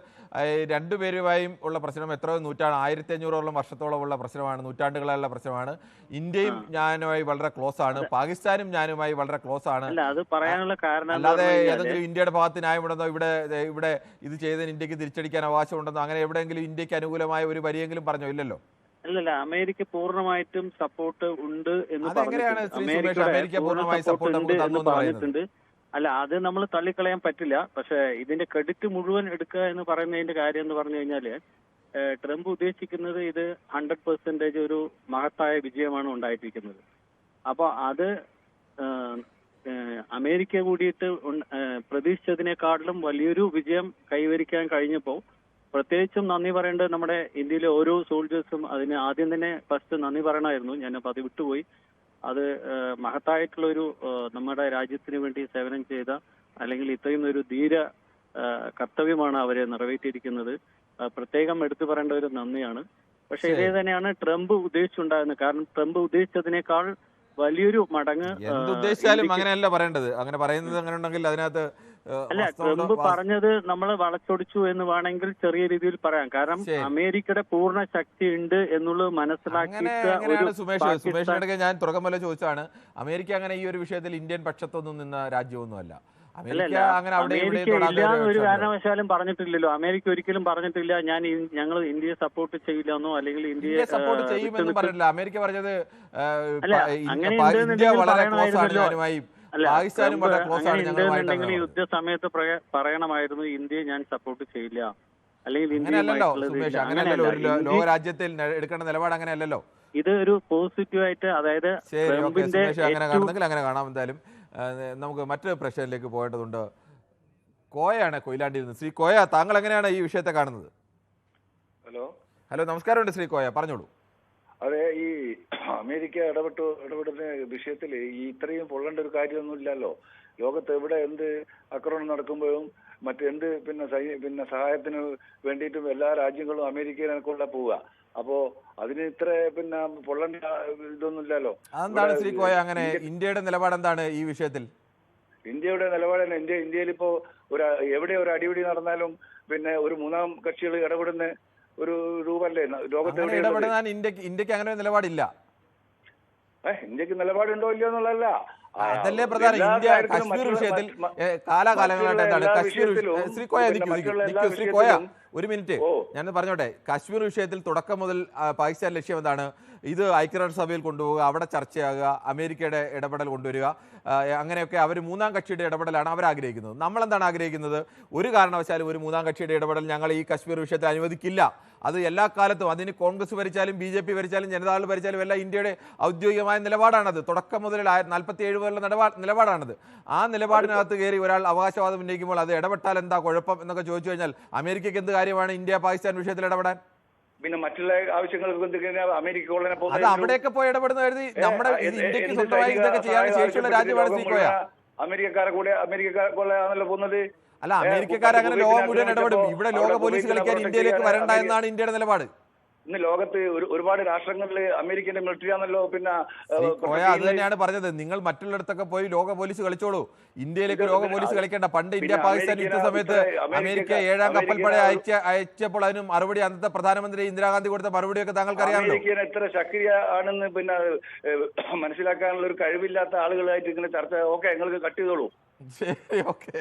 രണ്ടുപേരുമായും ഉള്ള പ്രശ്നം എത്രയോ 1500 വർഷത്തോളം ഉള്ള പ്രശ്നമാണ്, നൂറ്റാണ്ടുകളുള്ള പ്രശ്നമാണ്. ഇന്ത്യയും ഞാനുമായി വളരെ ക്ലോസ് ആണ്, പാകിസ്ഥാനും ഞാനുമായി വളരെ ക്ലോസ് ആണ്. അത് പറയാനുള്ള കാരണം അല്ലാതെ ഏതെങ്കിലും ഇന്ത്യയുടെ ഭാഗത്ത് ന്യായമുണ്ടെന്നോ ഇവിടെ ഇത് ചെയ്തതിന് ഇന്ത്യക്ക് തിരിച്ചടിക്കാൻ അവകാശമുണ്ടെന്നോ അങ്ങനെ എവിടെയെങ്കിലും ഇന്ത്യക്ക് അനുകൂലമായ ഒരു വരിയെങ്കിലും പറഞ്ഞോ? ഇല്ലല്ലോ. അല്ലല്ല, അമേരിക്ക പൂർണ്ണമായിട്ടും സപ്പോർട്ട് ഉണ്ട് എന്ന് പറഞ്ഞിട്ടുണ്ട്. അല്ല, അത് നമ്മൾ തള്ളിക്കളയാൻ പറ്റില്ല. പക്ഷെ ഇതിന്റെ ക്രെഡിറ്റ് മുഴുവൻ എടുക്കുക എന്ന് പറയുന്നതിന്റെ കാര്യം എന്ന് പറഞ്ഞു കഴിഞ്ഞാല് ട്രംപ് ഉദ്ദേശിക്കുന്നത് ഇത് 100% ഒരു മഹത്തായ വിജയമാണ് ഉണ്ടായിട്ടിരിക്കുന്നത്. അപ്പൊ അത് അമേരിക്ക കൂടിയിട്ട് പ്രതീക്ഷിച്ചതിനേക്കാളും വലിയൊരു വിജയം കൈവരിക്കാൻ കഴിഞ്ഞപ്പോൾ പ്രത്യേകിച്ചും നന്ദി പറയേണ്ടത് നമ്മുടെ ഇന്ത്യയിലെ ഓരോ സോൾജേഴ്സും. അതിന് ആദ്യം തന്നെ ഫസ്റ്റ് നന്ദി പറയണമായിരുന്നു, ഞാനപ്പോൾ അത് വിട്ടുപോയി. അത് മഹത്തായിട്ടുള്ളൊരു നമ്മുടെ രാജ്യത്തിന് വേണ്ടി സേവനം ചെയ്ത അല്ലെങ്കിൽ ഇത്രയും ഒരു ധീര കർത്തവ്യമാണ് അവരെ നിറവേറ്റിയിരിക്കുന്നത്. പ്രത്യേകം എടുത്തു പറയേണ്ട ഒരു നന്ദിയാണ്. പക്ഷെ ഇതേ തന്നെയാണ് ട്രംപ് ഉദ്ദേശിച്ചുണ്ടാകുന്നത്. കാരണം ട്രംപ് ഉദ്ദേശിച്ചതിനേക്കാൾ വലിയൊരു മടങ്ങ് എന്തുദ്ദേശിച്ചാലും അങ്ങനെയല്ല പറയേണ്ടത്. അങ്ങനെ പറയുന്നത് അങ്ങനെ ഉണ്ടെങ്കിൽ അതിനകത്ത് അല്ല, ട്രംപ് പറഞ്ഞത് നമ്മൾ വളച്ചൊടിച്ചു എന്ന് വേണമെങ്കിൽ ചെറിയ രീതിയിൽ പറയാം. കാരണം അമേരിക്കയുടെ പൂർണ്ണ ശക്തി ഉണ്ട് എന്നുള്ളത് മനസ്സിലാക്കിയിട്ട് സുമേഷിനൊക്കെ ഞാൻ തുടക്കം ചോദിച്ചാണ്, അമേരിക്ക അങ്ങനെ ഈ ഒരു വിഷയത്തിൽ ഇന്ത്യൻ പക്ഷത്തൊന്നും നിന്ന രാജ്യമൊന്നുമല്ല. അമേരിക്ക ഒരു കാരണവശാലും പറഞ്ഞിട്ടില്ലല്ലോ. അമേരിക്ക ഒരിക്കലും പറഞ്ഞിട്ടില്ല ഞങ്ങൾ ഇന്ത്യയെ സപ്പോർട്ട് ചെയ്യില്ലെന്നോ അല്ലെങ്കിൽ ഇന്ത്യയെ സപ്പോർട്ട് ചെയ്യുമെന്നും പറഞ്ഞില്ല. അമേരിക്ക പറഞ്ഞത് അങ്ങനെയുണ്ടെന്നുണ്ടെങ്കിൽ യുദ്ധ സമയത്ത് പറയണമായിരുന്നു ഇന്ത്യയെ ഞാൻ സപ്പോർട്ട് ചെയ്യില്ല അല്ലെങ്കിൽ ലോക രാജ്യത്തിൽ എടുക്കേണ്ട നിലപാട് അങ്ങനെയല്ലല്ലോ. ഇത് ഒരു പോസിറ്റീവായിട്ട്, അതായത് അങ്ങനെ കാണാം. എന്തായാലും നമുക്ക് മറ്റൊരു പ്രശ്നത്തിലേക്ക് പോകേണ്ടതുണ്ട്. കോയയാണ് കൊയിലാണ്ടിയിൽ നിന്ന്. ശ്രീ കോയ, താങ്കൾ എങ്ങനെയാണ് ഈ വിഷയത്തെ കാണുന്നത്? ഹലോ, നമസ്കാരമുണ്ട് ശ്രീ കോയ, പറഞ്ഞോളൂ. അതെ, ഈ അമേരിക്ക ഇടപെടുന്ന വിഷയത്തിൽ ഈ ഇത്രയും പൊള്ളേണ്ട ഒരു കാര്യമൊന്നും ഇല്ലല്ലോ. ലോകത്ത് എവിടെ എന്ത് ആക്രമണം നടക്കുമ്പോഴും മറ്റെന്ത് പിന്നെ സഹായത്തിന് വേണ്ടിയിട്ടും എല്ലാ രാജ്യങ്ങളും അമേരിക്കയിലേക്കുള്ള പോവുക. അപ്പോ അതിന് ഇത്ര പിന്നെ പൊള്ളേണ്ട ഇതൊന്നും ഇല്ലല്ലോ. അതെന്താണ് ശ്രീ കോയ അങ്ങനെ? ഇന്ത്യയുടെ നിലപാട് എന്താണ് ഈ വിഷയത്തിൽ? ഇന്ത്യയുടെ നിലപാട് ഇന്ത്യയിൽ ഇപ്പോ എവിടെ ഒരു അടിപിടി നടന്നാലും പിന്നെ ഒരു മൂന്നാം കക്ഷികൾ ഇടപെടുന്ന ഒരു രൂപല്ലേ ലോകത്തെ ഇടപെടാൻ ഇന്ത്യക്ക് അങ്ങനെ ഒരു നിലപാടില്ല. ഇന്ത്യക്ക് നിലപാടുണ്ടോ ഇല്ലയോ എന്നുള്ളതല്ല, അതല്ലേ പ്രധാനം. ഇന്ത്യ കശ്മീർ വിഷയത്തിൽ കാലാകാലങ്ങളായിട്ട് എന്താണ് ശ്രീ കോയ ഒരു മിനിറ്റ് ഞാൻ പറഞ്ഞോട്ടെ. കശ്മീർ വിഷയത്തിൽ തുടക്കം മുതൽ പാകിസ്ഥാൻ ലക്ഷ്യം എന്താണ്? ഇത് ഐക്യരാഷ്ട്രസഭയിൽ കൊണ്ടുപോവുക, അവിടെ ചർച്ചയാകുക, അമേരിക്കയുടെ ഇടപെടൽ കൊണ്ടുവരിക, അങ്ങനെയൊക്കെ അവർ മൂന്നാം കക്ഷിയുടെ ഇടപെടലാണ് അവർ ആഗ്രഹിക്കുന്നത്. നമ്മളെന്താണ് ആഗ്രഹിക്കുന്നത്? ഒരു കാരണവശാലും ഒരു മൂന്നാം കക്ഷിയുടെ ഇടപെടൽ ഞങ്ങൾ ഈ കശ്മീർ വിഷയത്തിൽ അനുവദിക്കില്ല. അത് എല്ലാ കാലത്തും, അതിന് കോൺഗ്രസ് ഭരിച്ചാലും BJP ഭരിച്ചാലും ജനതാദൾ ഭരിച്ചാലും എല്ലാം ഇന്ത്യയുടെ ഔദ്യോഗികമായ നിലപാടാണത്. തുടക്കം മുതൽ 47 മുതലുള്ള നിലപാടാണത്. ആ നിലപാടിനകത്ത് കയറി ഒരാൾ അവകാശവാദം ഉന്നയിക്കുമ്പോൾ അത് ഇടപെട്ടാൽ എന്താ കുഴപ്പം എന്നൊക്കെ ചോദിച്ചു കഴിഞ്ഞാൽ അമേരിക്കയ്ക്ക് എന്ത് കാര്യമാണ് ഇന്ത്യ പാകിസ്ഥാൻ വിഷയത്തിൽ ഇടപെടാൻ? പിന്നെ മറ്റുള്ള ആവശ്യങ്ങൾക്ക് അമേരിക്ക അത് അവിടെയൊക്കെ പോയി ഇടപെടുന്ന കരുതി നമ്മുടെ ഇന്ത്യക്ക് സ്വന്തമായി ഇതൊക്കെ ചെയ്യാൻ ശേഷിയുള്ള രാജ്യമാണ് ശ്രീ കോയ. അമേരിക്കക്കാരെ പോകുന്നത് അല്ല, അമേരിക്കക്കാർ അങ്ങനെ ലോകം മുഴുവൻ ഇടപെടും. ഇവിടെ ലോക പോലീസ് കളിക്കാൻ ഇന്ത്യയിലേക്ക് വരണ്ട എന്നാണ് ഇന്ത്യയുടെ നിലപാട്. ഇന്ന് ലോകത്ത് ഒരുപാട് രാഷ്ട്രങ്ങളിൽ അമേരിക്കന്റെ മിലിറ്ററി ആണല്ലോ. പിന്നെ അത് തന്നെയാണ് പറഞ്ഞത്, നിങ്ങൾ മറ്റുള്ളിടത്തൊക്കെ പോയി ലോക പോലീസ് കളിച്ചോളൂ, ഇന്ത്യയിലേക്ക് ലോക പോലീസ് കളിക്കേണ്ട. പണ്ട് ഇന്ത്യ പാകിസ്ഥാൻ യുദ്ധ സമയത്ത് അമേരിക്ക 7ാം കപ്പൽപ്പട അയച്ചപ്പോൾ അതിന് മറുപടി അന്നത്തെ പ്രധാനമന്ത്രി ഇന്ദിരാഗാന്ധി കൊടുത്ത മറുപടിയൊക്കെ താങ്കൾക്ക് അറിയാമല്ലോ. അമേരിക്ക എത്ര ശക്തിയാണെന്ന് പിന്നെ മനസ്സിലാക്കാനുള്ള ഒരു കഴിവില്ലാത്ത ആളുകളായിട്ട് ഇങ്ങനെ ചർച്ച. ഓക്കെ, നിങ്ങൾക്ക് കട്ട് ചെയ്തോളൂ. ശരി, ഓക്കെ.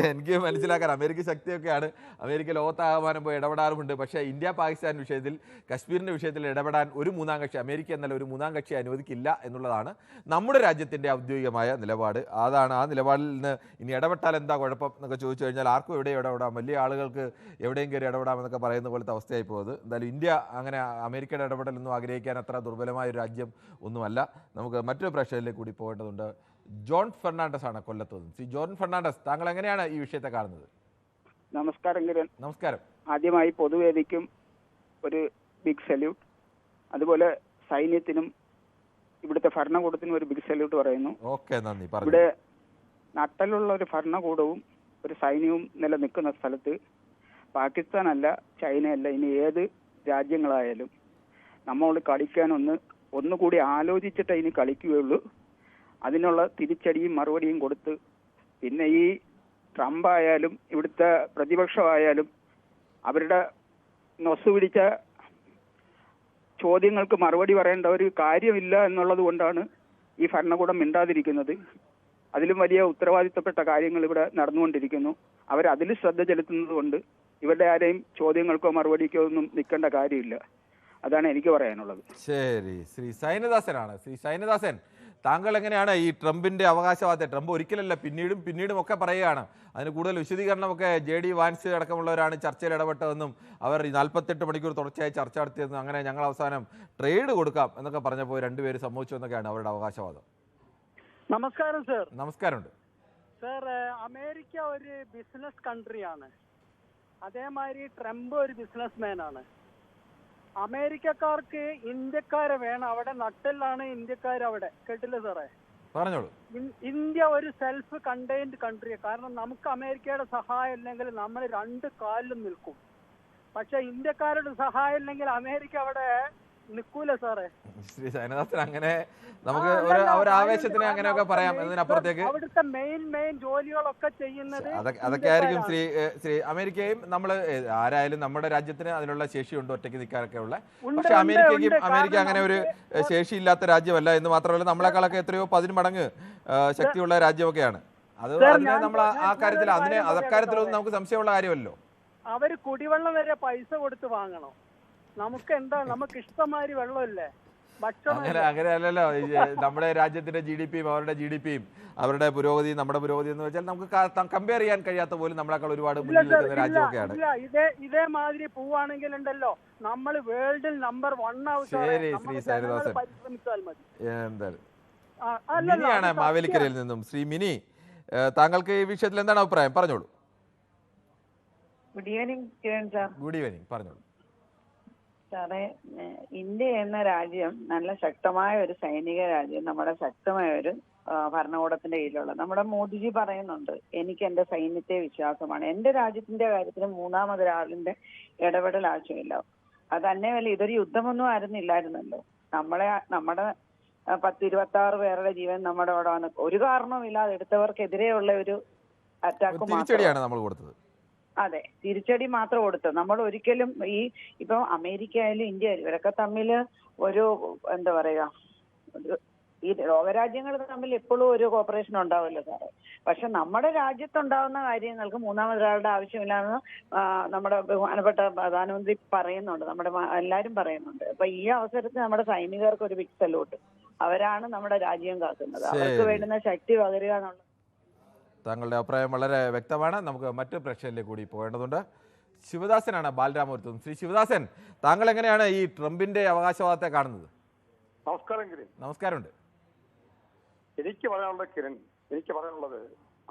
എനിക്ക് മനസ്സിലാക്കാൻ അമേരിക്ക ശക്തിയൊക്കെയാണ്. അമേരിക്ക ലോകത്താകമാനം പോയി ഇടപെടാറുമുണ്ട്. പക്ഷേ ഇന്ത്യ പാകിസ്ഥാൻ വിഷയത്തിൽ, കശ്മീരിൻ്റെ വിഷയത്തിൽ ഇടപെടാൻ ഒരു മൂന്നാം കക്ഷി, അമേരിക്ക എന്നല്ല ഒരു മൂന്നാം കക്ഷി അനുവദിക്കില്ല എന്നുള്ളതാണ് നമ്മുടെ രാജ്യത്തിൻ്റെ ഔദ്യോഗികമായ നിലപാട്. അതാണ് ആ നിലപാടിൽ നിന്ന് ഇനി ഇടപെട്ടാൽ എന്താ കുഴപ്പം എന്നൊക്കെ ചോദിച്ചു കഴിഞ്ഞാൽ ആർക്കും എവിടെ ഇടപെടാം, വലിയ ആളുകൾക്ക് എവിടെയും കയറി ഇടപെടാമെന്നൊക്കെ പറയുന്ന പോലത്തെ അവസ്ഥയായി പോകുന്നത്. എന്തായാലും ഇന്ത്യ അങ്ങനെ അമേരിക്കയുടെ ഇടപെടലൊന്നും ആഗ്രഹിക്കാൻ അത്ര ദുർബലമായ ഒരു രാജ്യം ഒന്നുമല്ല. നമുക്ക് മറ്റൊരു പ്രശ്നത്തിലേക്ക് കൂടി പോകേണ്ടതുണ്ട്. ജോൺ ഫെർണാണ്ടസ് ആണ് കൊല്ലത്ത് നിന്ന്. ശ്രീ ജോൺ ഫെർണാണ്ടസ്, താങ്കൾ എങ്ങനെയാണ് ഈ വിഷയത്തെ കാണുന്നത്? നമസ്കാരം കിരൺ. നമസ്കാരം. ആദ്യമായി പൊതുവേദിക്കും ഒരു ബിഗ് സല്യൂട്ട്, അതുപോലെ സൈന്യത്തിനും ഇവിടുത്തെ ഭരണകൂടത്തിനും ഒരു ബിഗ് സല്യൂട്ട് പറയുന്നു. ഓക്കെ, നന്ദി. ഇവിടെ നട്ടലുള്ള ഒരു ഭരണകൂടവും ഒരു സൈന്യവും നിലനിൽക്കുന്ന സ്ഥലത്ത് പാകിസ്ഥാനല്ല, ചൈനയല്ല, ഇനി ഏത് രാജ്യങ്ങളായാലും നമ്മൾ കളിക്കാൻ ഒന്നുകൂടി ആലോചിച്ചിട്ടേ ഇനി കളിക്കുകയുള്ളൂ. അതിനുള്ള തിരിച്ചടിയും മറുപടിയും കൊടുത്ത്, പിന്നെ ഈ ട്രംപ് ആയാലും ഇവിടുത്തെ പ്രതിപക്ഷമായാലും അവരുടെ നൊസ് പിടിച്ച ചോദ്യങ്ങൾക്ക് മറുപടി പറയേണ്ട ഒരു കാര്യമില്ല എന്നുള്ളത് കൊണ്ടാണ് ഈ ഭരണകൂടം മിണ്ടാതിരിക്കുന്നത്. അതിലും വലിയ ഉത്തരവാദിത്തപ്പെട്ട കാര്യങ്ങൾ ഇവിടെ നടന്നുകൊണ്ടിരിക്കുന്നു. അവരതിൽ ശ്രദ്ധ ചെലുത്തുന്നത് കൊണ്ട് ഇവരുടെ ആരെയും ചോദ്യങ്ങൾക്കോ മറുപടിക്കോ ഒന്നും നിൽക്കേണ്ട കാര്യമില്ല. അതാണ് എനിക്ക് പറയാനുള്ളത്. ശരി, ശ്രീ സൈനദാസനാണ്. ശ്രീ സൈനദാസൻ, താങ്കൾ എങ്ങനെയാണ് ഈ ട്രംപിന്റെ അവകാശവാദത്തെ? ട്രംപ് ഒരിക്കലല്ല പിന്നീടും ഒക്കെ പറയുകയാണ്. അതിന് കൂടുതൽ വിശദീകരണമൊക്കെ JD വാൻസ് അടക്കമുള്ളവരാണ് ചർച്ചയിൽ ഇടപെട്ടതെന്നും അവർ 48 മണിക്കൂർ തുടർച്ചയായി ചർച്ച നടത്തിയതെന്നും അങ്ങനെ ഞങ്ങൾ അവസാനം ട്രേഡ് കൊടുക്കാം എന്നൊക്കെ പറഞ്ഞപ്പോൾ രണ്ടുപേര് സമ്മതിച്ചു എന്നൊക്കെയാണ് അവരുടെ അവകാശവാദം. നമസ്കാരം സർ. നമസ്കാരമുണ്ട് സർ. അമേരിക്ക ഒരു ബിസിനസ് കൺട്രിയാണ്. അതേമാതിരി ട്രംപ് ഒരു ബിസിനസ് മാൻ ആണ്. അമേരിക്കക്കാർക്ക് ഇന്ത്യക്കാരെ വേണം. അവിടെ നട്ടെല്ലാണ് ഇന്ത്യക്കാർ. അവിടെ കേട്ടില്ലേ സാറേ? പറഞ്ഞോളൂ. ഇന്ത്യ ഒരു സെൽഫ് കണ്ടെയ്ൻഡ് കൺട്രിയാണ്. കാരണം നമുക്ക് അമേരിക്കയുടെ സഹായം ഇല്ലെങ്കിൽ നമ്മൾ രണ്ട് കാലിലും നിൽക്കും. പക്ഷെ ഇന്ത്യക്കാരുടെ സഹായം ഇല്ലെങ്കിൽ അമേരിക്ക അവിടെ നിൽക്കൂല സാറേ. ശ്രീ സൈനദാസൻ, അങ്ങനെ നമുക്ക് ഒരു ആവേശത്തിന് അങ്ങനെയൊക്കെ പറയാം. എന്നതിനപ്പുറത്തേക്ക് അവിടുത്തെ മെയിൻ ജോലികളൊക്കെ ചെയ്യുന്നത് അതൊക്കെ ആയിരിക്കും. ശ്രീ അമേരിക്കയും നമ്മൾ ആരായാലും നമ്മുടെ രാജ്യത്തിന് അതിനുള്ള ശേഷിയുണ്ട് ഒറ്റയ്ക്ക് നിൽക്കാനൊക്കെ ഉള്ള. പക്ഷെ അമേരിക്ക അങ്ങനെ ഒരു ശേഷിയില്ലാത്ത രാജ്യമല്ല. എന്ന് മാത്രമല്ല നമ്മളെക്കാളൊക്കെ എത്രയോ 10 മടങ്ങ് ശക്തിയുള്ള രാജ്യമൊക്കെയാണ്. അത് നമ്മൾ ആ കാര്യത്തിൽ അക്കാര്യത്തിലൊന്നും നമുക്ക് സംശയമുള്ള കാര്യമല്ലോ. അവര് കുടിവെള്ളം വരെ പൈസ കൊടുത്ത് വാങ്ങണം. നമുക്ക് എന്താ, നമുക്ക് ഇഷ്ടമാതിരി വെള്ളമില്ലേ? അങ്ങനെയല്ലല്ലോ. നമ്മുടെ രാജ്യത്തിന്റെ GDPയും അവരുടെ GDPയും അവരുടെ പുരോഗതി നമ്മുടെ പുരോഗതി എന്ന് വെച്ചാൽ നമുക്ക് കമ്പയർ ചെയ്യാൻ കഴിയാത്ത പോലും നമ്മളെക്കാൾ ഒരുപാട് മുന്നിൽ നിൽക്കുന്ന രാജ്യമൊക്കെയാണ്. ഇതേമാതിരി പോവാണെങ്കിൽ ഉണ്ടല്ലോ നമ്മൾ വേൾഡിൽ നമ്പർ 1 ആവും. ശരി, ശ്രീ സൈനദാസൻ. മിനിയാണ് മാവേലിക്കരയിൽ നിന്നും. ശ്രീ മിനി, താങ്കൾക്ക് ഈ വിഷയത്തിൽ എന്താണ് അഭിപ്രായം? പറഞ്ഞോളൂ. Good evening Kiran sir. Good evening, പറഞ്ഞോളൂ. സാറേ, ഇന്ത്യ എന്ന രാജ്യം നല്ല ശക്തമായ ഒരു സൈനിക രാജ്യം, നമ്മുടെ ശക്തമായ ഒരു ഭരണകൂടത്തിന്റെ കീഴിലുള്ള നമ്മുടെ മോദിജി പറയുന്നുണ്ട്, എനിക്ക് എന്റെ സൈന്യത്തെ വിശ്വാസമാണ്, എന്റെ രാജ്യത്തിന്റെ കാര്യത്തിൽ മൂന്നാമതൊരാളിന്റെ ഇടപെടൽ ആവശ്യമില്ല. അത് തന്നെയല്ല, ഇതൊരു യുദ്ധമൊന്നും ആയിരുന്നില്ലായിരുന്നല്ലോ. നമ്മുടെ 10-26 പേരുടെ ജീവൻ നമ്മുടെ അവിടെ വന്ന് ഒരു കാരണവുമില്ലാതെ എടുത്തവർക്കെതിരെയുള്ള ഒരു അറ്റാക്ക് തിരിച്ചടിയാണ് നമ്മൾ കൊടുത്തത്. അതെ, തിരിച്ചടി മാത്രം കൊടുത്തത്. നമ്മൾ ഒരിക്കലും ഇപ്പൊ അമേരിക്ക ആയാലും ഇന്ത്യ ആയാലും ഇവരൊക്കെ തമ്മിൽ ഒരു എന്താ പറയാ, ഈ ലോകരാജ്യങ്ങൾ തമ്മിൽ എപ്പോഴും ഒരു കോപ്പറേഷൻ ഉണ്ടാവുമല്ലോ സാറേ. പക്ഷെ നമ്മുടെ രാജ്യത്തുണ്ടാവുന്ന കാര്യങ്ങൾക്ക് മൂന്നാമതൊരാളുടെ ആവശ്യമില്ലാന്ന് നമ്മുടെ ബഹുമാനപ്പെട്ട പ്രധാനമന്ത്രി പറയുന്നുണ്ട്, നമ്മുടെ എല്ലാരും പറയുന്നുണ്ട്. അപ്പൊ ഈ അവസരത്തിൽ നമ്മുടെ സൈനികർക്ക് ഒരു ബിഗ് സല്യൂട്ട്. അവരാണ് നമ്മുടെ രാജ്യം കാക്കുന്നത്. അവർക്ക് വേണ്ടുന്ന ശക്തി പകരുക എന്നുള്ള. താങ്കളുടെ അഭിപ്രായം വളരെ വ്യക്തമാണ്. നമുക്ക് മറ്റു പ്രശ്നത്തിലേക്ക് കൂടി പോകേണ്ടതുണ്ട്. ശിവദാസനാണ് ബാലരാമപുരത്തും. ശ്രീ ശിവദാസൻ, താങ്കൾ എങ്ങനെയാണ് ഈ ട്രംപിന്റെ അവകാശവാദത്തെ കാണുന്നത്? നമസ്കാരം കിരൺ. നമസ്കാരമുണ്ട്. എനിക്ക് പറയാനുള്ളത്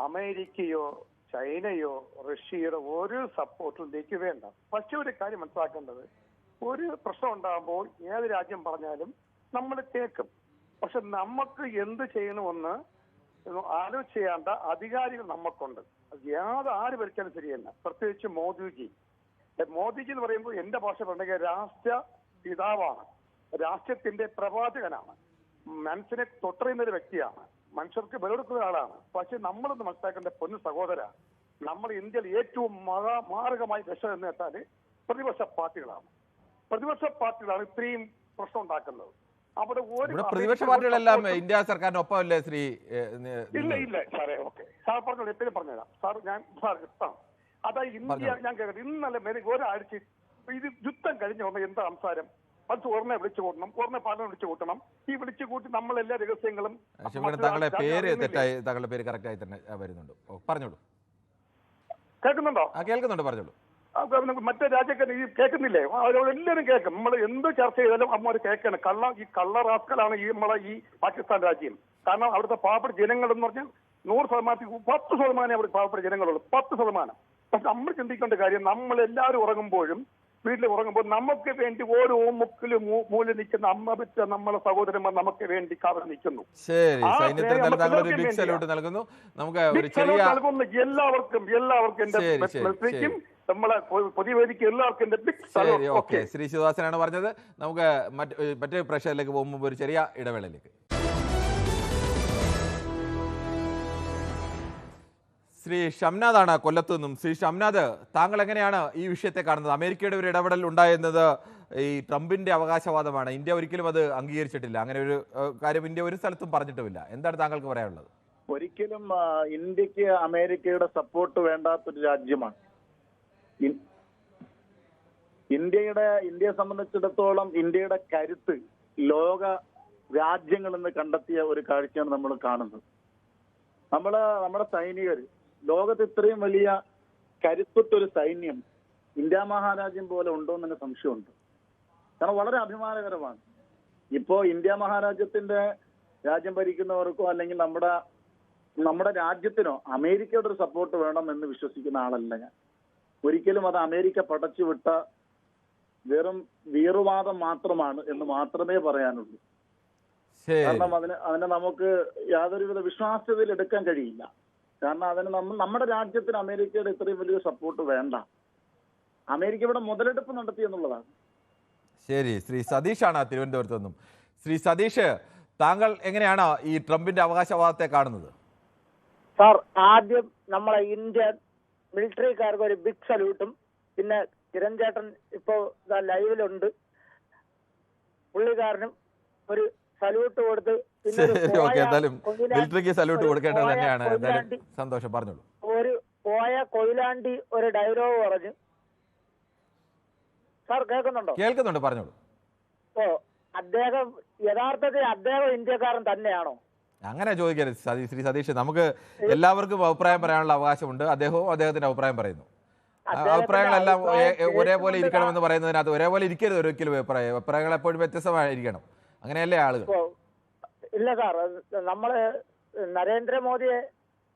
അമേരിക്കയോ ചൈനയോ റഷ്യയോ ഒരു സപ്പോർട്ടും എനിക്ക് വേണ്ട. പക്ഷെ ഒരു കാര്യം മനസ്സിലാക്കേണ്ടത്, ഒരു പ്രശ്നം ഉണ്ടാകുമ്പോൾ ഏത് രാജ്യം പറഞ്ഞാലും നമ്മൾ കേൾക്കും. പക്ഷെ നമുക്ക് എന്ത് ചെയ്യണമെന്ന് ആലോചിച്ച് ചെയ്യേണ്ട അധികാരികൾ നമുക്കുണ്ട്. ആര് ഭരിച്ചാലും ശരിയല്ല. പ്രത്യേകിച്ച് മോദിജി എന്ന് പറയുമ്പോൾ എന്റെ ഭാഷ പറഞ്ഞെങ്കിൽ രാഷ്ട്ര പിതാവാണ്, രാഷ്ട്രത്തിന്റെ പ്രവാചകനാണ്, മനസ്സിനെ തൊട്ടറിയുന്ന ഒരു വ്യക്തിയാണ്, മനുഷ്യർക്ക് ബലമെടുക്കുന്ന ആളാണ്. പക്ഷെ നമ്മളൊന്ന് മനസ്സിലാക്കേണ്ട പൊന്നു സഹോദര, നമ്മൾ ഇന്ത്യയിൽ ഏറ്റവും മാരകമായി വിഷം എന്ന് വെച്ചാൽ പ്രതിപക്ഷ പാർട്ടികളാണ് ഇത്രയും പ്രശ്നം ഉണ്ടാക്കുന്നത്. അവിടെ ഒരു ഇവിടെ പ്രതിപക്ഷ പാർട്ടികളെല്ലാം ഇന്ത്യ സർക്കാരിനൊപ്പം അല്ലേ ശ്രീ ഇല്ല സാറേ. ഓക്കെ സാർ പറഞ്ഞോളൂ, എപ്പോഴും പറഞ്ഞുതരാം സാർ. സാർ അതായത് ഇന്ത്യ ഞാൻ കേൾക്കട്ടെ, ഇന്നലെ ഒരാഴ്ച ഇത് യുദ്ധം കഴിഞ്ഞ എന്താ സംസാരം? അത് ഉടനെ വിളിച്ചു കൂട്ടണം, ഉടനെ പാർലമെന്റ് വിളിച്ചു കൂട്ടണം. ഈ വിളിച്ചു കൂട്ടി നമ്മളെല്ലാ രഹസ്യങ്ങളും. താങ്കളുടെ പേര് തെറ്റായി, താങ്കളുടെ പേര് കറക്റ്റ് ആയി തന്നെ വരുന്നുണ്ട്. പറഞ്ഞോളൂ. കേൾക്കുന്നുണ്ടോ? കേൾക്കുന്നുണ്ട്, പറഞ്ഞോളൂ. മറ്റേ രാജ്യക്കാർ ഈ കേൾക്കുന്നില്ലേ? അവരെല്ലാവരും കേൾക്കും. നമ്മൾ എന്ത് ചർച്ച ചെയ്താലും അമ്മ കേൾക്കണം. ഈ കള്ള റാസ്കലാണ് ഈ പാകിസ്ഥാൻ രാജ്യം. കാരണം അവിടുത്തെ പാവപ്പെട്ട ജനങ്ങൾ എന്ന് പറഞ്ഞാൽ 100%, 10% അവിടെ പാവപ്പെട്ട ജനങ്ങളുള്ളൂ, 10%. പക്ഷെ നമ്മൾ ചിന്തിക്കേണ്ട കാര്യം, നമ്മളെല്ലാവരും ഉറങ്ങുമ്പോഴും വീട്ടിൽ ഉറങ്ങുമ്പോൾ നമുക്ക് വേണ്ടി ഓരോ മുക്കിലും മൂല നിൽക്കുന്ന അമ്മ പറ്റ നമ്മളെ സഹോദരന്മാർ നമുക്ക് വേണ്ടി കാവൽ നിൽക്കുന്നു. ശരി, സൈന്യത്തിന് താങ്കളൊരു ബിഗ് സല്യൂട്ട് നൽകുന്നു. നമുക്ക് ഒരു ചെറിയ എല്ലാവർക്കും എന്റെ നമ്മളെ പൊതുവേദിക്ക് എല്ലാവർക്കും എന്റെ ബിഗ് സല്യൂട്ട്. ഓക്കെ, ശ്രീ ശിവദാസനാണ് പറഞ്ഞത്. നമുക്ക് മറ്റൊരു പ്രേക്ഷകരിലേക്ക് പോകുമ്പോൾ ഒരു ചെറിയ ഇടവേളയിലേക്ക്. ശ്രീ ഷംനാഥാണ് കൊല്ലത്തു നിന്നും. ശ്രീ ഷംനാഥ്, താങ്കൾ എങ്ങനെയാണ് ഈ വിഷയത്തെ കാണുന്നത്? അമേരിക്കയുടെ ഒരു ഇടപെടൽ ഉണ്ടായിരുന്നത് ഈ ട്രംപിന്റെ അവകാശവാദമാണ്. ഇന്ത്യ ഒരിക്കലും അത് അംഗീകരിച്ചിട്ടില്ല. അങ്ങനെ ഒരു കാര്യം ഇന്ത്യ ഒരു സ്ഥലത്തും പറഞ്ഞിട്ടുമില്ല. എന്താണ് താങ്കൾക്ക് പറയാനുള്ളത്? ഒരിക്കലും ഇന്ത്യക്ക് അമേരിക്കയുടെ സപ്പോർട്ട് വേണ്ടാത്തൊരു രാജ്യമാണ് ഇന്ത്യയെ സംബന്ധിച്ചിടത്തോളം. ഇന്ത്യയുടെ കരുത്ത് ലോക രാജ്യങ്ങളെന്ന് കണ്ടെത്തിയ ഒരു കാഴ്ചയാണ് നമ്മൾ കാണുന്നത്. നമ്മുടെ സൈനികർ, ലോകത്ത് ഇത്രയും വലിയ കരുത്തുറ്റൊരു സൈന്യം ഇന്ത്യ മഹാരാജ്യം പോലെ ഉണ്ടോ എന്ന് സംശയമുണ്ട്. കാരണം വളരെ അഭിമാനകരമാണ്. ഇപ്പോ ഇന്ത്യ മഹാരാജ്യത്തിന്റെ രാജ്യം ഭരിക്കുന്നവർക്കോ അല്ലെങ്കിൽ നമ്മുടെ രാജ്യത്തിനോ അമേരിക്കയുടെ ഒരു സപ്പോർട്ട് വേണം എന്ന് വിശ്വസിക്കുന്ന ആളല്ല ഞാൻ. ഒരിക്കലും അത് അമേരിക്ക പടച്ചുവിട്ട വെറും വീറുവാദം മാത്രമാണ് എന്ന് മാത്രമേ പറയാനുള്ളൂ. കാരണം അതിനെ നമുക്ക് യാതൊരുവിധ വിശ്വാസ്യതയിൽ എടുക്കാൻ കഴിയില്ല. കാരണം അതിന് നമ്മുടെ രാജ്യത്തിന് അമേരിക്കയുടെ ഇത്രയും വലിയ സപ്പോർട്ട് വേണ്ട. അമേരിക്ക ഇവിടെ മുതലെടുപ്പ് നടത്തി എന്നുള്ളതാണ്. ശരി, ശ്രീ സതീഷാണ് തിരുവനന്തപുരത്ത് നിന്നും. ശ്രീ സതീഷ്, താങ്കൾ എങ്ങനെയാണ് ഈ ട്രംപിന്റെ അവകാശവാദത്തെ കാണുന്നത്? സാർ, ആദ്യം നമ്മളെ ഇന്ത്യൻ മിലിറ്ററിക്കാർക്ക് ഒരു ബിഗ് സല്യൂട്ടും, പിന്നെ കിരൺ ചേട്ടൻ ഇപ്പോ ലൈവിലുണ്ട്, പുള്ളിക്കാരനും ഒരു സല്യൂട്ട് കൊടുത്ത്. എന്തായാലും മിലിറ്ററിക്ക് സല്യൂട്ട് കൊടുക്കേണ്ടത് തന്നെയാണ്. എന്തായാലും സന്തോഷം, പറഞ്ഞോളൂ. ഒരു കൊയിലാണ്ടി ഒരു ഡയലോഗ് പറഞ്ഞു. സാർ കേൾക്കുന്നുണ്ടോ? കേൾക്കുന്നുണ്ട്, പറഞ്ഞോളൂ. യഥാർത്ഥത്തിൽ അദ്ദേഹം ഇന്ത്യക്കാരൻ തന്നെയാണോ? അങ്ങനെ ചോദിക്കരുത് ശ്രീ സതീഷ്. നമുക്ക് എല്ലാവർക്കും അഭിപ്രായം പറയാനുള്ള അവകാശമുണ്ട്. അദ്ദേഹവും അദ്ദേഹത്തിന്റെ അഭിപ്രായം പറയുന്നു. അഭിപ്രായങ്ങളെല്ലാം ഒരേപോലെ ഇരിക്കണമെന്ന് പറയുന്നതിനകത്ത് ഒരേപോലെ ഇരിക്കരുത് ഒരിക്കലും. അഭിപ്രായങ്ങൾ എപ്പോഴും വ്യത്യസ്തമായിരിക്കണം. അങ്ങനെയല്ലേ ആളുകൾ? ഇല്ല സാർ, നമ്മള് നരേന്ദ്രമോദിയെ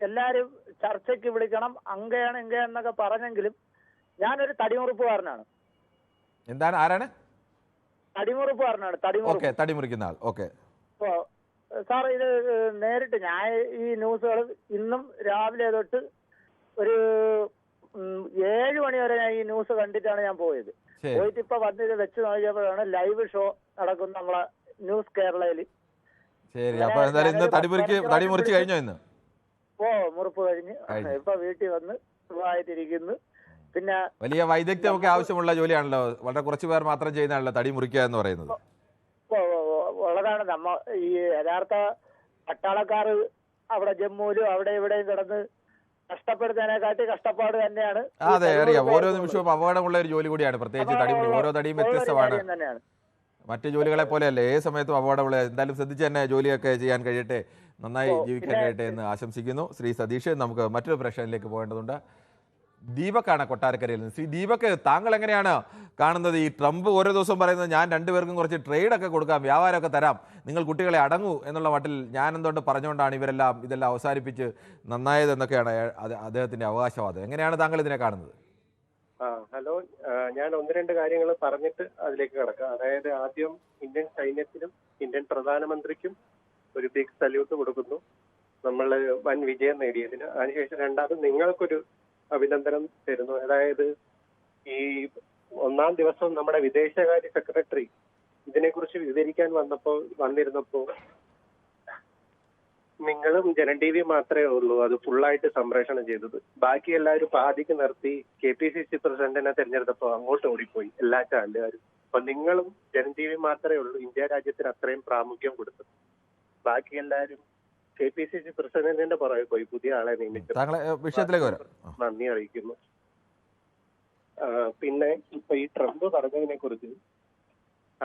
എല്ലാരും ചർച്ചയ്ക്ക് വിളിക്കണം, അങ്ങയാണ് ഇങ്ങയെന്നൊക്കെ പറഞ്ഞെങ്കിലും ഞാനൊരു തടിമുറിപ്പുകാരനാണ്. എന്താണ്? ആരാണ്? തടിമുറിപ്പുകാരനാണ്. തടിമുറിക്കുന്ന ആൾ. ഓക്കെ സാർ, ഇത് നേരിട്ട് ഞാൻ ഈ ന്യൂസുകൾ ഇന്നും രാവിലെ തൊട്ട് ഒരു 7 മണി വരെ ഞാൻ ഈ ന്യൂസ് കണ്ടിട്ടാണ് ഞാൻ പോയത്. പോയിട്ട് ഇപ്പൊ വന്നിത് വെച്ച് നോക്കിയപ്പോഴാണ് ലൈവ് ഷോ നടക്കുന്ന നമ്മളെ ന്യൂസ് കേരളയില്. ശരി, അപ്പൊ എന്തായാലും ഇന്ന് തടി മുറിച്ച് കഴിഞ്ഞോ? ഇന്ന് മുറിപ്പ് കഴിഞ്ഞ് ഇപ്പൊ വീട്ടിൽ വന്ന് സുഖമായിട്ടിരിക്കുന്നു. പിന്നെ വലിയ വൈദഗ്ധ്യമൊക്കെ ആവശ്യമുള്ള ജോലിയാണല്ലോ. വളരെ കുറച്ചു പേർ മാത്രം ചെയ്യുന്നതാണല്ലോ തടി മുറിക്കുക എന്ന് പറയുന്നത്. ഉള്ളതാണ്. ഈ യഥാർത്ഥ പട്ടാളക്കാർ അവിടെ ജമ്മുവിലും അവിടെ ഇവിടെയും കിടന്ന് കഷ്ടപ്പെടുന്നതിനെക്കാട്ടി കഷ്ടപ്പാട് തന്നെയാണ്. അതെ, അറിയാം. ഓരോ നിമിഷവും അപകടമുള്ള ഒരു ജോലി കൂടിയാണ്. പ്രത്യേകിച്ച് തടിമുറി. ഓരോ തടിയും വ്യത്യസ്തമാണ്. മറ്റു ജോലികളെ പോലെയല്ലേ, ഏത് സമയത്തും അപകടമുള്ള. എന്തായാലും ശ്രദ്ധിച്ച് തന്നെ ജോലിയൊക്കെ ചെയ്യാൻ കഴിയട്ടെ, നന്നായി ജീവിക്കാൻ കഴിയട്ടെ എന്ന് ആശംസിക്കുന്നു. ശ്രീ സതീഷ്, നമുക്ക് മറ്റൊരു പ്രശ്നത്തിലേക്ക് പോകേണ്ടതുണ്ട്. ദീപക്കാണ് കൊട്ടാരക്കരയിൽ നിന്ന്. ശ്രീ ദീപക്, താങ്കൾ എങ്ങനെയാണ് കാണുന്നത്? ഈ ട്രംപ് ഓരോ ദിവസവും പറയുന്നത് ഞാൻ രണ്ടുപേർക്കും കുറച്ച് ട്രേഡൊക്കെ കൊടുക്കാം, വ്യാപാരമൊക്കെ തരാം, നിങ്ങൾ കുട്ടികളെ അടങ്ങൂ എന്നുള്ള മട്ടിൽ ഞാൻ എന്തുകൊണ്ട് പറഞ്ഞുകൊണ്ടാണ് ഇതെല്ലാം അവസാനിപ്പിച്ച് നന്നായതെന്നൊക്കെയാണ് അദ്ദേഹത്തിന്റെ അവകാശവാദം. എങ്ങനെയാണ് താങ്കൾ ഇതിനെ കാണുന്നത്? ഹലോ, ഞാൻ 1-2 കാര്യങ്ങൾ പറഞ്ഞിട്ട് അതിലേക്ക് കിടക്കാം. അതായത് ആദ്യം ഇന്ത്യൻ സൈന്യത്തിനും ഇന്ത്യൻ പ്രധാനമന്ത്രിക്കും ഒരു ബിഗ് സല്യൂട്ട് കൊടുക്കുന്നു, നമ്മൾ വൻ വിജയം നേടിയതിന്. അതിനുശേഷം രണ്ടാമത് നിങ്ങൾക്കൊരു അഭിനന്ദനം തരുന്നു. അതായത് ഈ 1-ാം ദിവസം നമ്മുടെ വിദേശകാര്യ സെക്രട്ടറി ഇതിനെക്കുറിച്ച് വിവരിക്കാൻ വന്നിരുന്നപ്പോൾ നിങ്ങളും ജനം ടി വി മാത്രമേ ഉള്ളൂ അത് ഫുള്ളായിട്ട് സംപ്രേഷണം ചെയ്തത്. ബാക്കി എല്ലാവരും പാതിക്ക് നിർത്തി KPCC പ്രസിഡന്റിനെ തെരഞ്ഞെടുത്തപ്പോൾ അങ്ങോട്ട് ഓടിപ്പോയി എല്ലാ ചാനലുകാരും. അപ്പൊ നിങ്ങളും ജനജീവി മാത്രമേ ഉള്ളൂ ഇന്ത്യ രാജ്യത്തിന് അത്രയും പ്രാമുഖ്യം കൊടുത്തത്. ബാക്കി എല്ലാവരും KPCC പ്രസിഡന്റിന്റെ പുറകെ പോയി പുതിയ ആളെ നിയമിച്ചു. നന്ദി അറിയിക്കുന്നു. പിന്നെ ഇപ്പൊ ഈ ട്രംപ് പറഞ്ഞതിനെ കുറിച്ച്,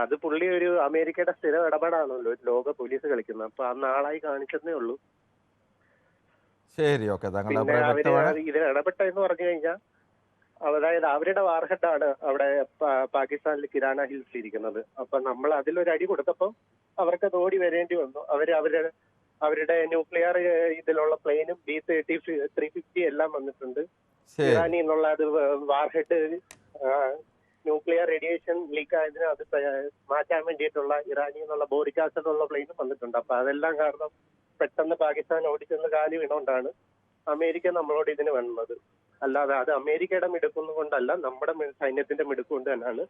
അത് പുള്ളി ഒരു അമേരിക്കയുടെ സ്ഥിരം ഇടപെടാണല്ലോ ഒരു ലോക പോലീസ് കളിക്കുന്നത്. അപ്പൊ അന്ന് ആളായി കാണിച്ചതേ ഉള്ളൂ. ശരി, ഓക്കെ. പിന്നെ അവര് ഇതിൽ ഇടപെട്ടെന്ന് പറഞ്ഞു കഴിഞ്ഞാൽ, അതായത് അവരുടെ വാർഹെഡാണ് അവിടെ പാകിസ്ഥാനിൽ കിരാന ഹിൽസിൽ ഇരിക്കുന്നത്. അപ്പൊ നമ്മൾ അതിലൊരു അടി കൊടുത്തപ്പോൾ അവർക്ക് ഓടി വരേണ്ടി വന്നു. അവരുടെ ന്യൂക്ലിയർ ഇതിലുള്ള പ്ലെയിനും B-350 എല്ലാം വന്നിട്ടുണ്ട്. ഇറാനിൽ നിന്നുള്ള അത് വാർഹെഡ് ന്യൂക്ലിയർ റേഡിയേഷൻ ലീക്ക് ആയതിന് അത് മാറ്റാൻ വേണ്ടിയിട്ടുള്ള ഇറാനിൽ നിന്നുള്ള ബോറിക് ആസിഡുള്ള പ്ലെയിനും വന്നിട്ടുണ്ട്. അപ്പൊ അതെല്ലാം കാരണം പെട്ടെന്ന് പാകിസ്ഥാൻ ഓടിച്ചെന്ന് കാലി വീണോണ്ടാണ് അമേരിക്ക നമ്മളോട് ഇതിന് വന്നത്. അല്ലാതെ അത് അമേരിക്കയുടെ മിടുക്കൊന്നും കൊണ്ടല്ല, നമ്മുടെ സൈന്യത്തിന്റെ മിടുക്കൊണ്ട് തന്നെയാണ്.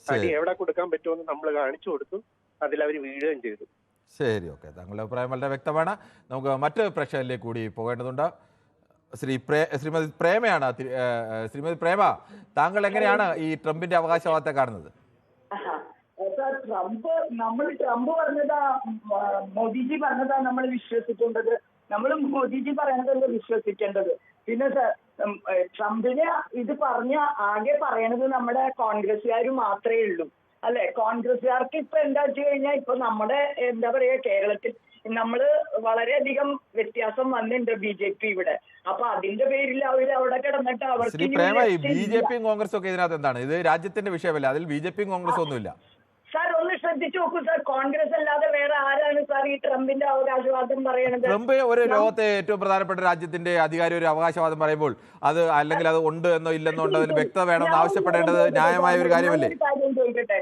അടി എവിടെ കൊടുക്കാൻ പറ്റുമെന്ന് നമ്മൾ കാണിച്ചു കൊടുത്തു, അതിലവർ വീഴുകയും ചെയ്തു. ശരി, ഓക്കെ. താങ്കളുടെ അഭിപ്രായം വളരെ വ്യക്തമാണ്. നമുക്ക് മറ്റ് പ്രശ്നങ്ങളിലേക്ക് കൂടി പോകേണ്ടതുണ്ട്. ശ്രീമതി പ്രേമയാണ്. ശ്രീമതി പ്രേമ, താങ്കൾ എങ്ങനെയാണ് ഈ ട്രംപിന്റെ അവകാശവാദത്തെ കാണുന്നത്? ട്രംപ് പറഞ്ഞതാ, മോദിജി പറഞ്ഞതാ നമ്മൾ വിശ്വസിക്കേണ്ടത്. നമ്മൾ മോദിജി പറയുന്നതല്ല വിശ്വസിക്കേണ്ടത്. പിന്നെ ട്രംപിനെ ഇത് ആകെ പറയണത് നമ്മുടെ കോൺഗ്രസ്സുകാർ മാത്രമേ ഉള്ളൂ, അല്ലെ? കോൺഗ്രസ്സുകാർക്ക് ഇപ്പൊ എന്താ വെച്ച് കഴിഞ്ഞാൽ, ഇപ്പൊ നമ്മുടെ എന്താ പറയാ, കേരളത്തിൽ നമ്മള് വളരെയധികം വ്യത്യാസം വന്നിട്ടുണ്ട് BJP ഇവിടെ. അപ്പൊ അതിന്റെ പേരിൽ അവര് അവിടെ കിടന്നിട്ട് അവർക്ക് BJPയും കോൺഗ്രസും ഒക്കെ ഇതിനകത്ത് എന്താണ്? ഇത് രാജ്യത്തിന്റെ വിഷയമല്ല, അതിൽ BJPയും കോൺഗ്രസും ഒന്നുമില്ല. സാർ ഒന്ന് ശ്രദ്ധിച്ചു നോക്കൂ സാർ, കോൺഗ്രസ് അല്ലാതെ വേറെ ആരാണ് സാർ ഈ ട്രംപിന്റെ അവകാശവാദം പറയണത്? ട്രംപ് ഒരു ലോകത്തെ ഏറ്റവും പ്രധാനപ്പെട്ട രാജ്യത്തിന്റെ അധികാരി ഒരു അവകാശവാദം പറയുമ്പോൾ അത് അല്ലെങ്കിൽ അത് ഉണ്ട് എന്നോ ഇല്ലെന്നോ ഉണ്ട്, അതിന് വ്യക്തത വേണമെന്ന് ആവശ്യപ്പെടേണ്ടത് ന്യായമായ ഒരു കാര്യമല്ലേ?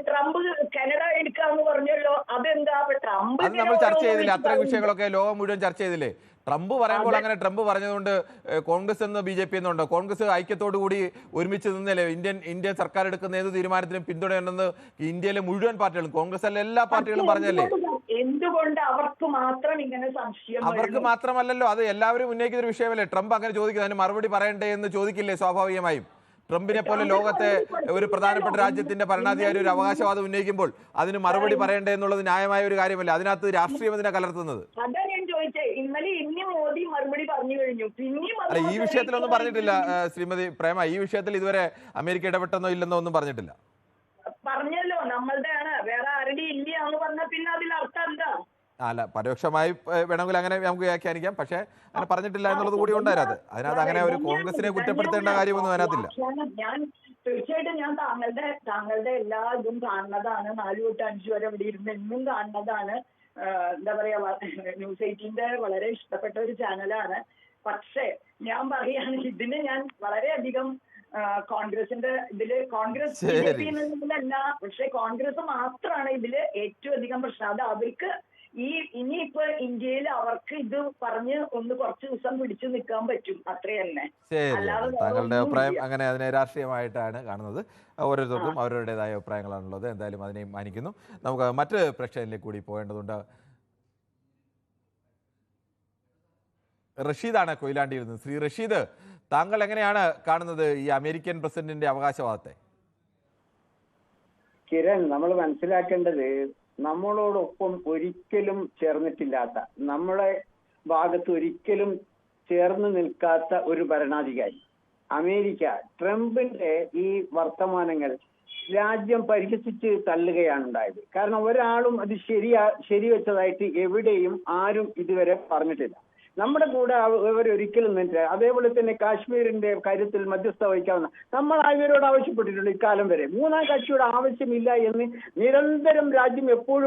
ട്രംപ് കാനഡ എടുക്കാന്ന് പറഞ്ഞല്ലോ, അതെന്താ? ട്രംപ് അത് നമ്മൾ ചർച്ച ചെയ്തില്ലേ? അത്തരം വിഷയങ്ങളൊക്കെ ലോകം മുഴുവൻ ചർച്ച ചെയ്തില്ലേ? ട്രംപ് പറയുമ്പോൾ അങ്ങനെ ട്രംപ് പറഞ്ഞതുകൊണ്ട് കോൺഗ്രസ് എന്ന് BJP എന്നുണ്ടോ? കോൺഗ്രസ് ഐക്യത്തോടു കൂടി ഒരുമിച്ച് നിന്നല്ലേ ഇന്ത്യൻ സർക്കാർ എടുക്കുന്ന ഏത് തീരുമാനത്തിനും പിന്തുണയുണ്ടെന്ന് ഇന്ത്യയിലെ മുഴുവൻ പാർട്ടികളും, കോൺഗ്രസ് അല്ല എല്ലാ പാർട്ടികളും പറഞ്ഞല്ലേ? എന്തുകൊണ്ട് അവർക്ക് മാത്രം ഇങ്ങനെ സംശയം? അവർക്ക് മാത്രമല്ലല്ലോ, അത് എല്ലാവരും ഉന്നയിക്കുന്ന ഒരു വിഷയമല്ലേ? ട്രംപ് അങ്ങനെ ചോദിക്കുന്നത്, അതിന് മറുപടി പറയണ്ടേ എന്ന് ചോദിക്കില്ലേ സ്വാഭാവികമായും? ട്രംപിനെ പോലെ ലോകത്തെ ഒരു പ്രധാനപ്പെട്ട രാജ്യത്തിന്റെ ഭരണാധികാരി ഒരു അവകാശവാദം ഉന്നയിക്കുമ്പോൾ അതിന് മറുപടി പറയണ്ടേ എന്നുള്ളത് ന്യായമായ ഒരു കാര്യമല്ലേ? അതിനകത്ത് രാഷ്ട്രീയം എന്തിനാ കലർത്തുന്നത്? ഇന്നലെ ഇനി മോദി മറുപടി പറഞ്ഞു കഴിഞ്ഞു. അല്ല, ഈ വിഷയത്തിലൊന്നും പറഞ്ഞിട്ടില്ല ശ്രീമതി പ്രേമ. ഈ വിഷയത്തിൽ ഇതുവരെ അമേരിക്ക ഇടപെട്ടെന്നോ ഇല്ലെന്നോ ഒന്നും പറഞ്ഞിട്ടില്ല. പറഞ്ഞല്ലോ നമ്മളുടെ ആണ്, വേറെ ആരുടെ ഇല്ല എന്ന് പറഞ്ഞ പിന്നെ അതിൽ അർത്ഥം എന്താ? അല്ല, പരോക്ഷമായി വേണമെങ്കിൽ അങ്ങനെ നമുക്ക് വ്യാഖ്യാനിക്കാം, പക്ഷെ അങ്ങനെ പറഞ്ഞിട്ടില്ല എന്നുള്ളത് കൂടി ഉണ്ടായിരുന്നു. അതിനകത്ത് അങ്ങനെ ഒരു കോൺഗ്രസിനെ കുറ്റപ്പെടുത്തേണ്ട കാര്യമൊന്നും അതിനകത്തില്ല. ഞാൻ തീർച്ചയായിട്ടും ഞാൻ താങ്കളുടെ എല്ലാ ഇതും കാണുന്നതാണ്. 4 തൊട്ട് 5 വരെ ഇവിടെ ഇരുന്ന് എന്നും കാണുന്നതാണ്. എന്താ പറയാ, ന്യൂസ് 18ന്റെ വളരെ ഇഷ്ടപ്പെട്ട ഒരു ചാനലാണ്. പക്ഷേ ഞാൻ പറയാണ്, ഇതിന് ഞാൻ വളരെയധികം കോൺഗ്രസിന്റെ ഇതില്, കോൺഗ്രസ് BJP എന്നതിലല്ല, പക്ഷെ കോൺഗ്രസ് മാത്രമാണ് ഇതില് ഏറ്റവും അധികം പ്രശ്നം. അത് അവർക്ക് ഇനിയിപ്പോ ഇന്ത്യയിൽ അവർക്ക് ഇത് പറഞ്ഞ് ഒന്ന് കുറച്ച് ദിവസം പിടിച്ചു നിൽക്കാൻ പറ്റും, അത്ര തന്നെ. താങ്കളുടെ അഭിപ്രായം അങ്ങനെ അതിനെ രാഷ്ട്രീയമായിട്ടാണ് കാണുന്നത്. ഓരോരുത്തർക്കും അവരുടേതായ അഭിപ്രായങ്ങളാണുള്ളത്. എന്തായാലും അതിനെയും മാനിക്കുന്നു. നമുക്ക് മറ്റ് പ്രശ്നങ്ങളിലേക്ക് കൂടി പോകേണ്ടതുണ്ട്. റഷീദാണ് കൊയിലാണ്ടിയിരുന്നത്. ശ്രീ റഷീദ്, താങ്കൾ എങ്ങനെയാണ് കാണുന്നത് ഈ അമേരിക്കൻ പ്രസിഡന്റിന്റെ അവകാശവാദത്തെ? കിരൺ, നമ്മൾ മനസ്സിലാക്കേണ്ടത്, നമ്മളോടൊപ്പം ഒരിക്കലും ചേർന്നിട്ടില്ലാത്ത, നമ്മളെ ഭാഗത്ത് ഒരിക്കലും ചേർന്ന് നിൽക്കാത്ത ഒരു ഭരണാധികാരി അമേരിക്ക, ട്രംപിന്റെ ഈ വർത്തമാനങ്ങൾ രാജ്യം പരിഹസിച്ച് തള്ളുകയാണ് ഉണ്ടായത്. കാരണം ഒരാളും അത് ശരിവെച്ചതായിട്ട് എവിടെയും ആരും ഇതുവരെ പറഞ്ഞിട്ടില്ല. നമ്മുടെ കൂടെ അവരൊരിക്കലും നിന്നില്ല. അതേപോലെ തന്നെ കാശ്മീരിന്റെ കാര്യത്തിൽ മധ്യസ്ഥ വഹിക്കാവുന്ന നമ്മൾ ഇവരോട് ആവശ്യപ്പെട്ടിട്ടുണ്ട് ഇക്കാലം വരെ. മൂന്നാം കക്ഷിയുടെ ആവശ്യമില്ല എന്ന് നിരന്തരം രാജ്യം എപ്പോഴും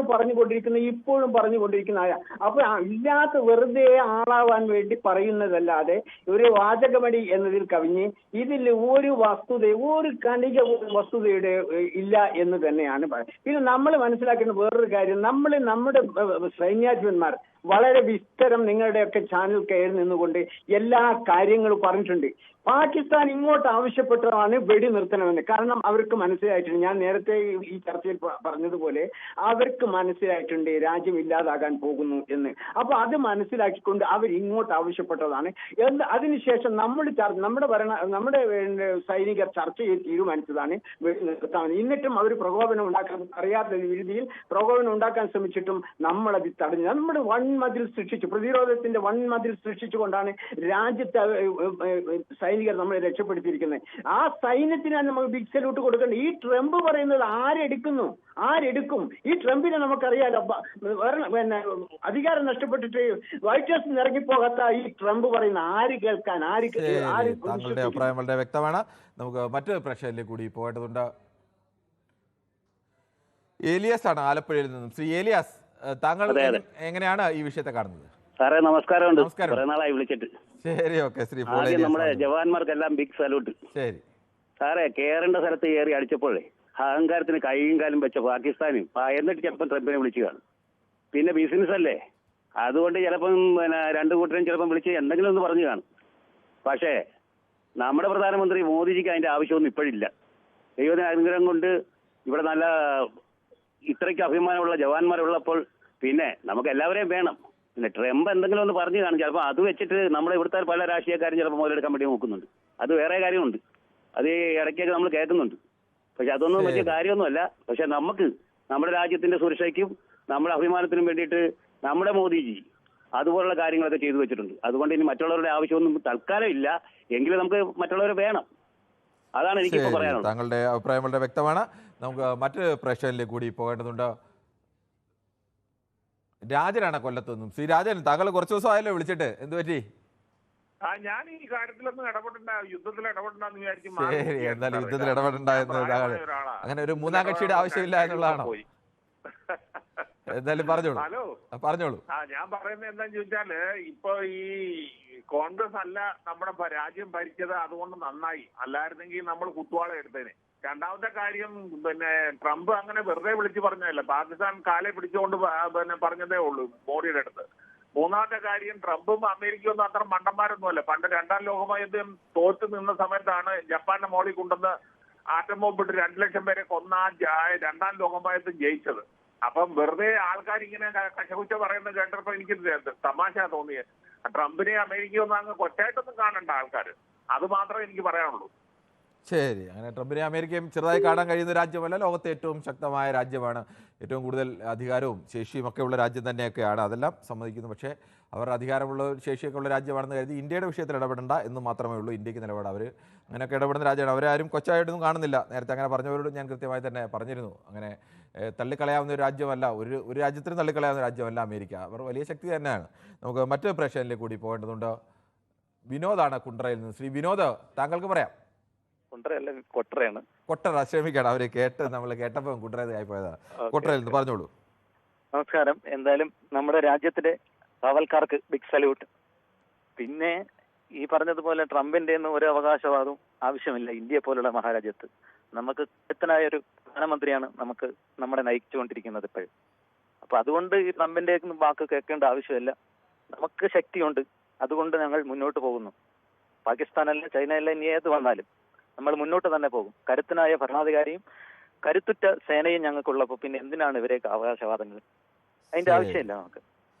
ഇപ്പോഴും പറഞ്ഞുകൊണ്ടിരിക്കുന്ന. അപ്പൊ ഇല്ലാത്ത വെറുതെ ആളാവാൻ വേണ്ടി പറയുന്നതല്ലാതെ ഒരു വാചകമടി എന്നതിൽ കവിഞ്ഞ് ഇതിൽ ഒരു കണിക വസ്തുതയുടെ ഇല്ല എന്ന് തന്നെയാണ് പറയുന്നത്. പിന്നെ നമ്മൾ മനസ്സിലാക്കുന്ന വേറൊരു കാര്യം, നമ്മുടെ സൈന്യാധിപന്മാർ വളരെ വിസ്തരം നിങ്ങളുടെയൊക്കെ ചാനൽ കയറി നിന്നുകൊണ്ട് എല്ലാ കാര്യങ്ങളും പറഞ്ഞിട്ടുണ്ട്. പാകിസ്ഥാൻ ഇങ്ങോട്ട് ആവശ്യപ്പെട്ടതാണ് വെടി നിർത്തണമെന്ന്. കാരണം അവർക്ക് മനസ്സിലായിട്ടുണ്ട്, ഞാൻ നേരത്തെ ഈ ചർച്ചയിൽ പറഞ്ഞതുപോലെ അവർക്ക് മനസ്സിലായിട്ടുണ്ട് രാജ്യം ഇല്ലാതാകാൻ പോകുന്നു എന്ന്. അപ്പൊ അത് മനസ്സിലാക്കിക്കൊണ്ട് അവർ ഇങ്ങോട്ട് ആവശ്യപ്പെട്ടതാണ്. അതിനുശേഷം നമ്മുടെ സൈനികർ ചർച്ച ചെയ്ത് തീരുമാനിച്ചതാണ് വെടി നിർത്താമെന്ന്. എന്നിട്ടും അവർ പ്രകോപനം ഉണ്ടാക്കാൻ അറിയാത്ത രീതിയിൽ പ്രകോപനം ഉണ്ടാക്കാൻ ശ്രമിച്ചിട്ടും നമ്മളത് തടഞ്ഞു. നമ്മുടെ വൻമതിൽ സൃഷ്ടിച്ചു, പ്രതിരോധത്തിന്റെ വൻമതിൽ സൃഷ്ടിച്ചുകൊണ്ടാണ് രാജ്യത്തെ സൈനികർ നമ്മളെ രക്ഷപ്പെടുത്തിയിരിക്കുന്നത്. ആ സൈന്യത്തിനാണ് നമ്മൾ ബിഗ് സല്യൂട്ട് കൊടുക്കേണ്ടത്. ഈ ട്രംപ് പറയുന്നത് ആരെടുക്കും? ഈ ട്രംപിനെ നമുക്കറിയാലോ, പിന്നെ അധികാരം നഷ്ടപ്പെട്ടിട്ട് വൈറ്റ് ഹൗസിൽ ഇറങ്ങിപ്പോകാത്ത ഈ ട്രംപ് പറയുന്ന ആര് കേൾക്കാൻ, താങ്കളുടെ അഭിപ്രായം വളരെ വ്യക്തമാണ്. നമുക്ക് മറ്റൊരു പ്രശ്നത്തിലേക്ക് കൂടി പോകേണ്ടതുണ്ട്. ഏലിയാസ് ആണ് ആലപ്പുഴയിൽ നിന്നും. ശ്രീ ഏലിയാസ്, താങ്കൾ എങ്ങനെയാണ് ഈ വിഷയത്തെ കാണുന്നത്? സാറേ നമസ്കാരമുണ്ട്. കുറെ നാളായി വിളിച്ചിട്ട്. ശരി, ഓക്കെ. ശ്രീ നമ്മുടെ ജവാന്മാർക്കെല്ലാം ബിഗ് സല്യൂട്ട്. ശരി സാറേ, കേറേണ്ട സ്ഥലത്ത് കയറി അടിച്ചപ്പോഴേ അഹങ്കാരത്തിന് കൈയും കാലും വെച്ച പാകിസ്ഥാനും എന്നിട്ട് ചിലപ്പം ട്രംപിനെ വിളിച്ചു കാണും. പിന്നെ ബിസിനസ് അല്ലേ, അതുകൊണ്ട് ചിലപ്പം രണ്ടു കൂട്ടരും ചിലപ്പം വിളിച്ച് എന്തെങ്കിലും ഒന്ന് പറഞ്ഞു കാണും. പക്ഷേ നമ്മുടെ പ്രധാനമന്ത്രി മോദിജിക്ക് അതിന്റെ ആവശ്യമൊന്നും ഇപ്പോഴില്ല. ദൈവത്തിന് അനുഗ്രഹം കൊണ്ട് ഇവിടെ നല്ല ഇത്രയ്ക്ക് അഭിമാനമുള്ള ജവാന്മാരുള്ളപ്പോൾ പിന്നെ നമുക്ക് എല്ലാവരെയും വേണം. പിന്നെ ട്രംപ് എന്തെങ്കിലും ഒന്ന് പറഞ്ഞു കാണും. ചിലപ്പോൾ അത് വെച്ചിട്ട് നമ്മുടെ ഇവിടുത്തെ പല രാഷ്ട്രീയക്കാരും ചിലപ്പോൾ മുതലെടുക്കാൻ വേണ്ടി നോക്കുന്നുണ്ട്. അത് വേറെ കാര്യമുണ്ട്, അത് ഇടയ്ക്കൊക്കെ നമ്മൾ കേൾക്കുന്നുണ്ട്. പക്ഷെ അതൊന്നും വലിയ കാര്യമൊന്നുമല്ല. പക്ഷെ നമുക്ക് നമ്മുടെ രാജ്യത്തിന്റെ സുരക്ഷയ്ക്കും നമ്മുടെ അഭിമാനത്തിനും വേണ്ടിയിട്ട് നമ്മുടെ മോദിജി അതുപോലുള്ള കാര്യങ്ങളൊക്കെ ചെയ്തു വെച്ചിട്ടുണ്ട്. അതുകൊണ്ട് ഇനി മറ്റുള്ളവരുടെ ആവശ്യമൊന്നും തൽക്കാലം ഇല്ല, എങ്കിലും നമുക്ക് മറ്റുള്ളവരെ വേണം. അതാണ് എനിക്കിപ്പോൾ പറയാനുള്ളത്. താങ്കളുടെ അഭിപ്രായം വളരെ വ്യക്തമാണ്. നമുക്ക് മറ്റൊരു പ്രശ്നത്തിലേക്ക് കൂടി പോകേണ്ടതുണ്ട്. രാജനാണ് കൊല്ലത്തൊന്നും. ശ്രീ രാജൻ, താങ്കൾ കുറച്ച് ദിവസമായല്ലോ വിളിച്ചിട്ട്, എന്ത് പറ്റി? ഞാൻ ഈ കാര്യത്തിലൊന്നും യുദ്ധത്തിൽ ഇടപെടണ്ടെന്ന് വിചാരിച്ചു. ശരി, എന്തായാലും യുദ്ധത്തിൽ ഇടപെടണ്ടെന്ന് അങ്ങനെ ഒരു മൂന്നാം കക്ഷിയുടെ ആവശ്യമില്ല എന്നുള്ളതാണോ? എന്തായാലും പറഞ്ഞോളൂ. ഞാൻ പറയുന്നത് എന്താന്ന് ചോദിച്ചാല്, ഇപ്പൊ ഈ കോൺഗ്രസ് അല്ല നമ്മുടെ രാജ്യം ഭരിച്ചത്, അതുകൊണ്ട് നന്നായി. അല്ലായിരുന്നെങ്കിൽ നമ്മൾ കുത്തുവാള എടുത്തേനെ. രണ്ടാമത്തെ കാര്യം, പിന്നെ ട്രംപ് അങ്ങനെ വെറുതെ വിളിച്ചു പറഞ്ഞതല്ല, പാകിസ്ഥാൻ കാലെ പിടിച്ചുകൊണ്ട് പിന്നെ പറഞ്ഞതേ ഉള്ളൂ മോഡിയുടെ അടുത്ത്. മൂന്നാമത്തെ കാര്യം, ട്രംപും അമേരിക്കയും ഒന്നും അത്ര മണ്ടന്മാരൊന്നുമല്ല. പണ്ട് രണ്ടാം ലോകമയുദ്ധം തോറ്റു നിന്ന സമയത്താണ് ജപ്പാന്റെ മോളിൽ കൊണ്ടുവന്ന് ആറ്റം ബോംബിട്ട് 2 ലക്ഷം പേരെ കൊന്ന രണ്ടാം ലോകമയുദ്ധം ജയിച്ചത്. അപ്പം വെറുതെ ആൾക്കാർ ഇങ്ങനെ കശകുച്ച പറയുന്നത് കേട്ടപ്പോ എനിക്ക് തമാശ തോന്നിയത്. ട്രംപിനെ അമേരിക്കയൊന്നും അങ്ങ് കൊച്ചായിട്ടൊന്നും കാണണ്ട ആൾക്കാർ. അത് മാത്രമേ എനിക്ക് പറയാനുള്ളൂ. ശരി, അങ്ങനെ ട്രംപിനെ അമേരിക്കയും ചെറുതായി കാണാൻ കഴിയുന്ന രാജ്യമല്ല, ലോകത്തെ ഏറ്റവും ശക്തമായ രാജ്യമാണ്, ഏറ്റവും കൂടുതൽ അധികാരവും ശേഷിയും ഒക്കെ ഉള്ള രാജ്യം തന്നെയൊക്കെയാണ്, അതെല്ലാം സമ്മതിക്കുന്നു. പക്ഷേ അവർ അധികാരമുള്ള ശേഷിയൊക്കെ ഉള്ള രാജ്യമാണെന്ന് കരുതി ഇന്ത്യയുടെ വിഷയത്തിൽ ഇടപെടേണ്ട എന്ന് മാത്രമേ ഉള്ളൂ ഇന്ത്യക്ക് നിലപാട്. അവർ അങ്ങനെയൊക്കെ ഇടപെടുന്ന രാജ്യമാണ്. അവരാരും കൊച്ചായിട്ടൊന്നും കാണുന്നില്ല. നേരത്തെ അങ്ങനെ പറഞ്ഞവരോട് ഞാൻ കൃത്യമായി തന്നെ പറഞ്ഞിരുന്നു, അങ്ങനെ തള്ളിക്കളയാവുന്ന ഒരു രാജ്യമല്ല, ഒരു രാജ്യത്തിന് തള്ളിക്കളയാവുന്ന രാജ്യമല്ല അമേരിക്ക. അവർ വലിയ ശക്തി തന്നെയാണ്. നമുക്ക് മറ്റൊരു പ്രശ്നത്തിലേക്ക് കൂടി പോകേണ്ടതുണ്ട്. വിനോദാണ് കുണ്ട്രയിൽ നിന്ന്. ശ്രീ വിനോദ്, താങ്കൾക്ക് പറയാം. കൊട്ടറയാണ്. കൊട്ടറ, ക്ഷമിക്കണം, അവര് നമ്മൾ കേട്ടപ്പോൾ കുട്ടറയായി പോയതാണ്. കൊട്ടറയിൽ നിന്ന് പറഞ്ഞോളൂ. നമസ്കാരം. എന്തായാലും നമ്മുടെ രാജ്യത്തിലെ കാവൽക്കാർക്ക് ബിഗ് സല്യൂട്ട്. പിന്നെ ഈ പറഞ്ഞതുപോലെ ട്രംപിന്റെ ഒന്നും ഒരു അവകാശവാദവും ആവശ്യമില്ല. ഇന്ത്യയെ പോലുള്ള മഹാരാജ്യത്ത് നമുക്ക് കരുത്തനായ ഒരു പ്രധാനമന്ത്രിയാണ് നമ്മളെ നയിച്ചുകൊണ്ടിരിക്കുന്നത് ഇപ്പോഴും. അപ്പൊ അതുകൊണ്ട് ഈ ട്രംപിന്റെ വാക്ക് കേൾക്കേണ്ട ആവശ്യമില്ല. നമുക്ക് ശക്തിയുണ്ട്, അതുകൊണ്ട് ഞങ്ങൾ മുന്നോട്ട് പോകുന്നു. പാകിസ്ഥാനല്ല, ചൈനയല്ല, ഇനി ഏത് വന്നാലും നമ്മൾ മുന്നോട്ട് തന്നെ പോകും. കരുത്തനായ ഭരണാധികാരിയും കരുത്തുറ്റ സേനയും ഞങ്ങൾക്കുള്ളപ്പോൾ പിന്നെ എന്തിനാണ് ഇവരെയൊക്കെ അവകാശവാദങ്ങൾ? അതിന്റെ ആവശ്യമില്ല നമുക്ക്.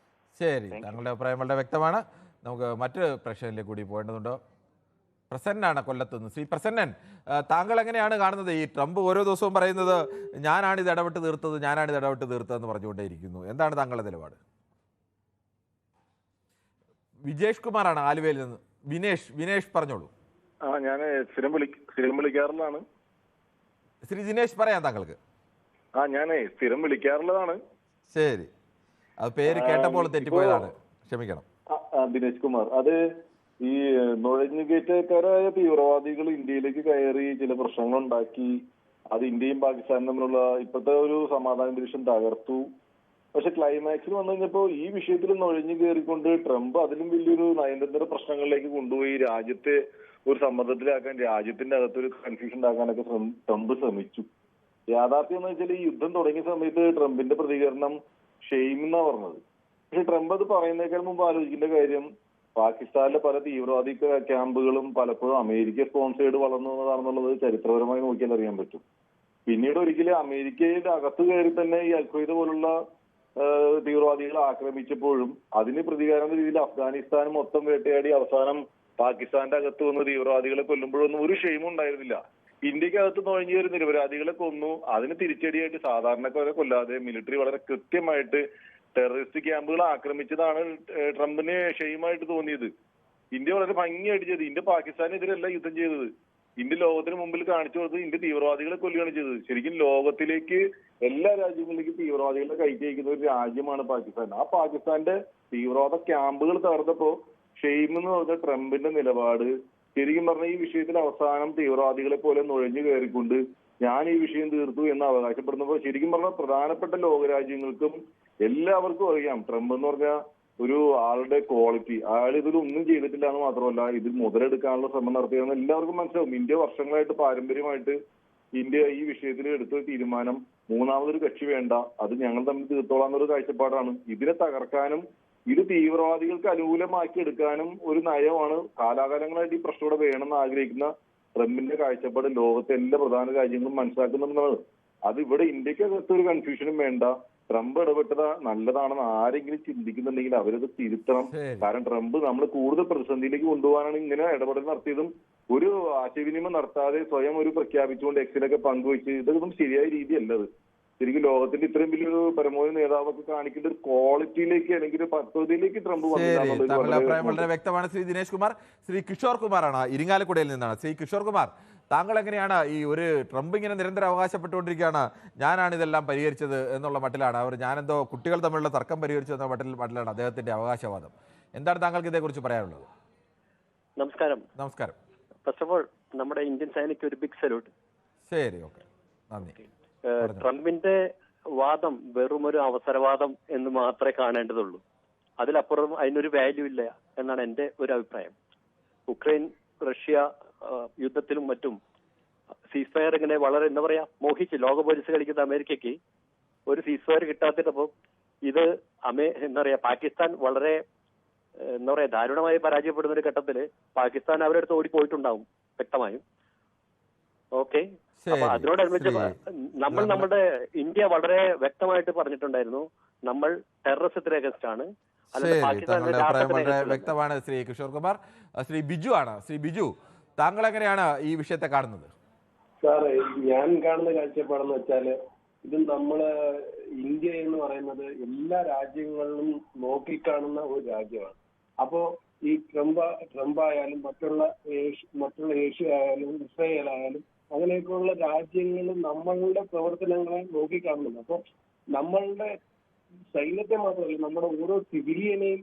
ശരി, താങ്കളുടെ അഭിപ്രായം വളരെ വ്യക്തമാണ്. നമുക്ക് മറ്റൊരു പ്രശ്നത്തിലേക്ക് കൂടി പോകേണ്ടതുണ്ട്. പ്രസന്നനാണ് കൊല്ലത്തുനിന്ന്. ശ്രീ പ്രസന്നൻ, താങ്കൾ എങ്ങനെയാണ് കാണുന്നത്? ഈ ട്രംപ് ഓരോ ദിവസവും പറയുന്നത് ഞാനാണിത് ഇടപെട്ട് തീർത്തതെന്ന് പറഞ്ഞുകൊണ്ടേയിരിക്കുന്നു. എന്താണ് താങ്കളുടെ നിലപാട്? വിജേഷ് കുമാറാണ് ആലുവയിൽ നിന്ന്. വിനേഷ് പറഞ്ഞോളൂ. ഞാൻ സ്ഥിരം വിളിക്കാറുള്ളതാണ്. ശ്രീ ദിനേശ് പറയാം താങ്കൾക്ക്. ഞാൻ സ്ഥിരം വിളിക്കാറുള്ളതാണ്. ശരി, അത് പേര് കേട്ടപ്പോൾ തെറ്റിപ്പോയതാണ്, ക്ഷമിക്കണം. ദിനേശ് കുമാർ, അത് ഈ നുഴഞ്ഞുകയറ്റക്കാരായ തീവ്രവാദികൾ ഇന്ത്യയിലേക്ക് കയറി ചില പ്രശ്നങ്ങൾ ഉണ്ടാക്കി, അത് ഇന്ത്യയും പാകിസ്ഥാനും തമ്മിലുള്ള ഇപ്പോഴത്തെ ഒരു സമാധാന അന്തരീക്ഷം തകർത്തു. പക്ഷെ ക്ലൈമാക്സിൽ വന്നു കഴിഞ്ഞപ്പോ ഈ വിഷയത്തിൽ നുഴഞ്ഞു കയറിക്കൊണ്ട് ട്രംപ് അതിലും വലിയൊരു നയതന്ത്ര പ്രശ്നങ്ങളിലേക്ക് കൊണ്ടുപോയി രാജ്യത്തെ ഒരു സമ്മർദ്ദത്തിലാക്കാൻ, രാജ്യത്തിന്റെ അകത്തൊരു കൺഫ്യൂഷൻ ഉണ്ടാക്കാനൊക്കെ ട്രംപ് ശ്രമിച്ചു. യാഥാർത്ഥ്യം എന്ന് വെച്ചാൽ ഈ യുദ്ധം തുടങ്ങിയ സമയത്ത് ട്രംപിന്റെ പ്രതികരണം ഷെയിം എന്നാ പറഞ്ഞത്. പക്ഷെ ട്രംപ് അത് പറയുന്നേക്കാൾ മുമ്പ് ആലോചിക്കേണ്ട കാര്യം, പാകിസ്ഥാനിലെ പല തീവ്രവാദി ക്യാമ്പുകളും പലപ്പോഴും അമേരിക്ക സ്പോൺസേഡ് വളർന്നതാണെന്നുള്ളത് ചരിത്രപരമായി നോക്കിയാൽ അറിയാൻ പറ്റും. പിന്നീട് ഒരിക്കലും അമേരിക്കയുടെ അകത്ത് കയറി തന്നെ ഈ അൽഖ്വയ്ദ പോലുള്ള തീവ്രവാദികളെ ആക്രമിച്ചപ്പോഴും അതിന് പ്രതികാരം എന്ന രീതിയിൽ അഫ്ഗാനിസ്ഥാൻ മൊത്തം വേട്ടയാടി അവസാനം പാകിസ്ഥാന്റെ അകത്ത് വന്ന് തീവ്രവാദികളെ കൊല്ലുമ്പോഴൊന്നും ഒരു ഷെയിമും ഉണ്ടായിരുന്നില്ല. ഇന്ത്യക്കകത്ത് നുഴഞ്ഞു കയറി നിരപരാധികളെ കൊന്നു. അതിന് തിരിച്ചടിയായിട്ട് സാധാരണക്കാരെ കൊല്ലാതെ മിലിറ്ററി വളരെ കൃത്യമായിട്ട് ടെററിസ്റ്റ് ക്യാമ്പുകൾ ആക്രമിച്ചതാണ് ട്രംപിന് ഷെയിമായിട്ട് തോന്നിയത്. ഇന്ത്യ വളരെ ഭംഗിയായിട്ട് ചെയ്തത്. ഇന്ത്യ പാകിസ്ഥാനെതിരല്ല യുദ്ധം ചെയ്തത്. ഇന്ത്യ ലോകത്തിന് മുമ്പിൽ കാണിച്ചു കൊടുത്തത് ഇന്ത്യ തീവ്രവാദികളെ കൊല്ലുകയാണ് ചെയ്തത്. ശരിക്കും ലോകത്തിലേക്ക് എല്ലാ രാജ്യങ്ങളിലേക്കും തീവ്രവാദികളെ കയറ്റി അയക്കുന്ന ഒരു രാജ്യമാണ് പാകിസ്ഥാൻ. ആ പാകിസ്ഥാന്റെ തീവ്രവാദ ക്യാമ്പുകൾ തകർന്നപ്പോ ഷെയിം എന്ന് പറഞ്ഞ ട്രംപിന്റെ നിലപാട് ശരിക്കും പറഞ്ഞ ഈ വിഷയത്തിൽ അവസാനം തീവ്രവാദികളെ പോലെ നുഴഞ്ഞു കയറിക്കൊണ്ട് ഞാൻ ഈ വിഷയം തീർത്തു എന്ന് അവകാശപ്പെടുന്നപ്പോൾ ശരിക്കും പറഞ്ഞാൽ പ്രധാനപ്പെട്ട ലോകരാജ്യങ്ങൾക്കും എല്ലാവർക്കും അറിയാം ട്രംപ് എന്ന് പറഞ്ഞ ഒരു ആളുടെ ക്വാളിറ്റി. അയാൾ ഇതിലൊന്നും ചെയ്തിട്ടില്ല എന്ന് മാത്രമല്ല ഇതിൽ മുതലെടുക്കാനുള്ള ശ്രമം നടത്തിയെന്ന് എല്ലാവർക്കും മനസ്സിലാവും. ഇന്ത്യ വർഷങ്ങളായിട്ട് പാരമ്പര്യമായിട്ട് ഇന്ത്യ ഈ വിഷയത്തിൽ എടുത്ത തീരുമാനം മൂന്നാമതൊരു കക്ഷി വേണ്ട, അത് ഞങ്ങൾ തമ്മിൽ തീർത്തോളാന്നൊരു കാഴ്ചപ്പാടാണ്. ഇതിനെ തകർക്കാനും ഇത് തീവ്രവാദികൾക്ക് അനുകൂലമാക്കി എടുക്കാനും ഒരു നയമാണ്. കാലാകാലങ്ങളായിട്ട് ഈ പ്രശ്നം ഇവിടെ വേണമെന്ന് ആഗ്രഹിക്കുന്ന ട്രംപിന്റെ കാഴ്ചപ്പാട് ലോകത്തെ എല്ലാ പ്രധാന രാജ്യങ്ങളും മനസ്സിലാക്കുന്നുണ്ടെന്നാണ്. അത് ഇവിടെ ഇന്ത്യക്കകത്ത് ഒരു കൺഫ്യൂഷനും വേണ്ട. ട്രംപ് ഇടപെട്ടത് നല്ലതാണെന്ന് ആരെങ്കിലും ചിന്തിക്കുന്നുണ്ടെങ്കിൽ അവരത് തിരുത്തണം. കാരണം ട്രംപ് നമ്മൾ കൂടുതൽ പ്രതിസന്ധിയിലേക്ക് കൊണ്ടുപോകാനാണ് ഇങ്ങനെ ഇടപെടൽ നടത്തിയതും ഒരു ആശയവിനിമയം നടത്താതെ സ്വയം ഒരു പ്രഖ്യാപിച്ചുകൊണ്ട് എക്സിലൊക്കെ പങ്കുവെച്ച് ഇതൊന്നും ശരിയായ രീതിയല്ലത്. ശരിക്കും ലോകത്തിന്റെ ഇത്രയും വലിയൊരു പരമോന്നത നേതാവൊക്കെ കാണിക്കേണ്ട ഒരു ക്വാളിറ്റിയിലേക്ക് അല്ലെങ്കിൽ ഒരു പക്വതയിലേക്ക് ട്രംപ് താങ്കളുടെ അഭിപ്രായം വളരെ വ്യക്തമാണ്. ശ്രീ ദിനേശ് കുമാർ. ശ്രീ കിഷോർ കുമാറാണ് ഇരിങ്ങാലക്കുടയിൽ നിന്നാണ്. ശ്രീ കിഷോർ കുമാർ, താങ്കൾ എങ്ങനെയാണ് ഈ ഒരു ട്രംപ് ഇങ്ങനെ നിരന്തരം അവകാശപ്പെട്ടുകൊണ്ടിരിക്കുകയാണ് ഞാനാണ് ഇതെല്ലാം പരിഹരിച്ചത് എന്നുള്ള മട്ടിലാണ് ഞാനെന്തോ കുട്ടികൾ തമ്മിലുള്ള തർക്കം പരിഹരിച്ചു എന്ന മട്ടിലാണ് അദ്ദേഹത്തിന്റെ അവകാശവാദം. എന്താണ് താങ്കൾക്ക് ഇതേക്കുറിച്ച് പറയാനുള്ളത്? നമസ്കാരം. നമസ്കാരം. ഫസ്റ്റ് ഓഫ് ഓൾ നമ്മുടെ ഇന്ത്യൻ സൈനിക്ക് ഒരു ബിഗ് സല്യൂട്ട്. ശരി, ഓക്കെ, നന്ദി. ട്രംപിന്റെ വാദം വെറും ഒരു അവസരവാദം എന്ന് മാത്രമേ കാണേണ്ടതുള്ളൂ. അതിലപ്പുറം അതിനൊരു വാല്യൂ ഇല്ല എന്നാണ് എന്റെ ഒരു അഭിപ്രായം. ഉക്രൈൻ റഷ്യ യുദ്ധത്തിലും മറ്റും സീസ്ഫയർ ഇങ്ങനെ വളരെ എന്താ പറയാ മോഹിച്ച് ലോക പോലീസ് കളിക്കുന്ന അമേരിക്കയ്ക്ക് ഒരു സീസ്ഫയർ കിട്ടാത്തിട്ടപ്പോ ഇത് എന്താ പറയാ പാകിസ്ഥാൻ വളരെ എന്താ പറയാ ദാരുണമായി പരാജയപ്പെടുന്ന ഒരു ഘട്ടത്തില് പാകിസ്ഥാൻ അവരുടെ അടുത്ത് ഓടിപ്പോയിട്ടുണ്ടാവും വ്യക്തമായും. ഓക്കെ, അപ്പൊ അതിനോടനുബന്ധിച്ച് നമ്മുടെ ഇന്ത്യ വളരെ വ്യക്തമായിട്ട് പറഞ്ഞിട്ടുണ്ടായിരുന്നു നമ്മൾ ടെററിസത്തിന് അഗൻസ്റ്റ് ആണ്. വ്യക്തമാണ് ശ്രീ കിഷോർ കുമാർ. ശ്രീ ബിജു ആണ്. ശ്രീ ബിജു, താങ്കൾ എങ്ങനെയാണ് ഈ വിഷയത്തെ കാണുന്നത്? സാർ, ഞാൻ കാണുന്ന കാഴ്ചപ്പാടെന്ന് വെച്ചാല് ഇത് നമ്മള് ഇന്ത്യ എന്ന് പറയുന്നത് എല്ലാ രാജ്യങ്ങളിലും നോക്കിക്കാണുന്ന ഒരു രാജ്യമാണ്. അപ്പോ ഈ ട്രംപ് ആയാലും മറ്റുള്ള ഏഷ്യ ആയാലും ഇസ്രായേൽ ആയാലും അങ്ങനെയൊക്കെയുള്ള രാജ്യങ്ങൾ നമ്മളുടെ പ്രവർത്തനങ്ങളെ നോക്കിക്കാണുന്നുണ്ട്. അപ്പൊ നമ്മളുടെ സൈന്യത്തെ മാത്രമല്ല നമ്മുടെ ഓരോ സിവിലിയനെയും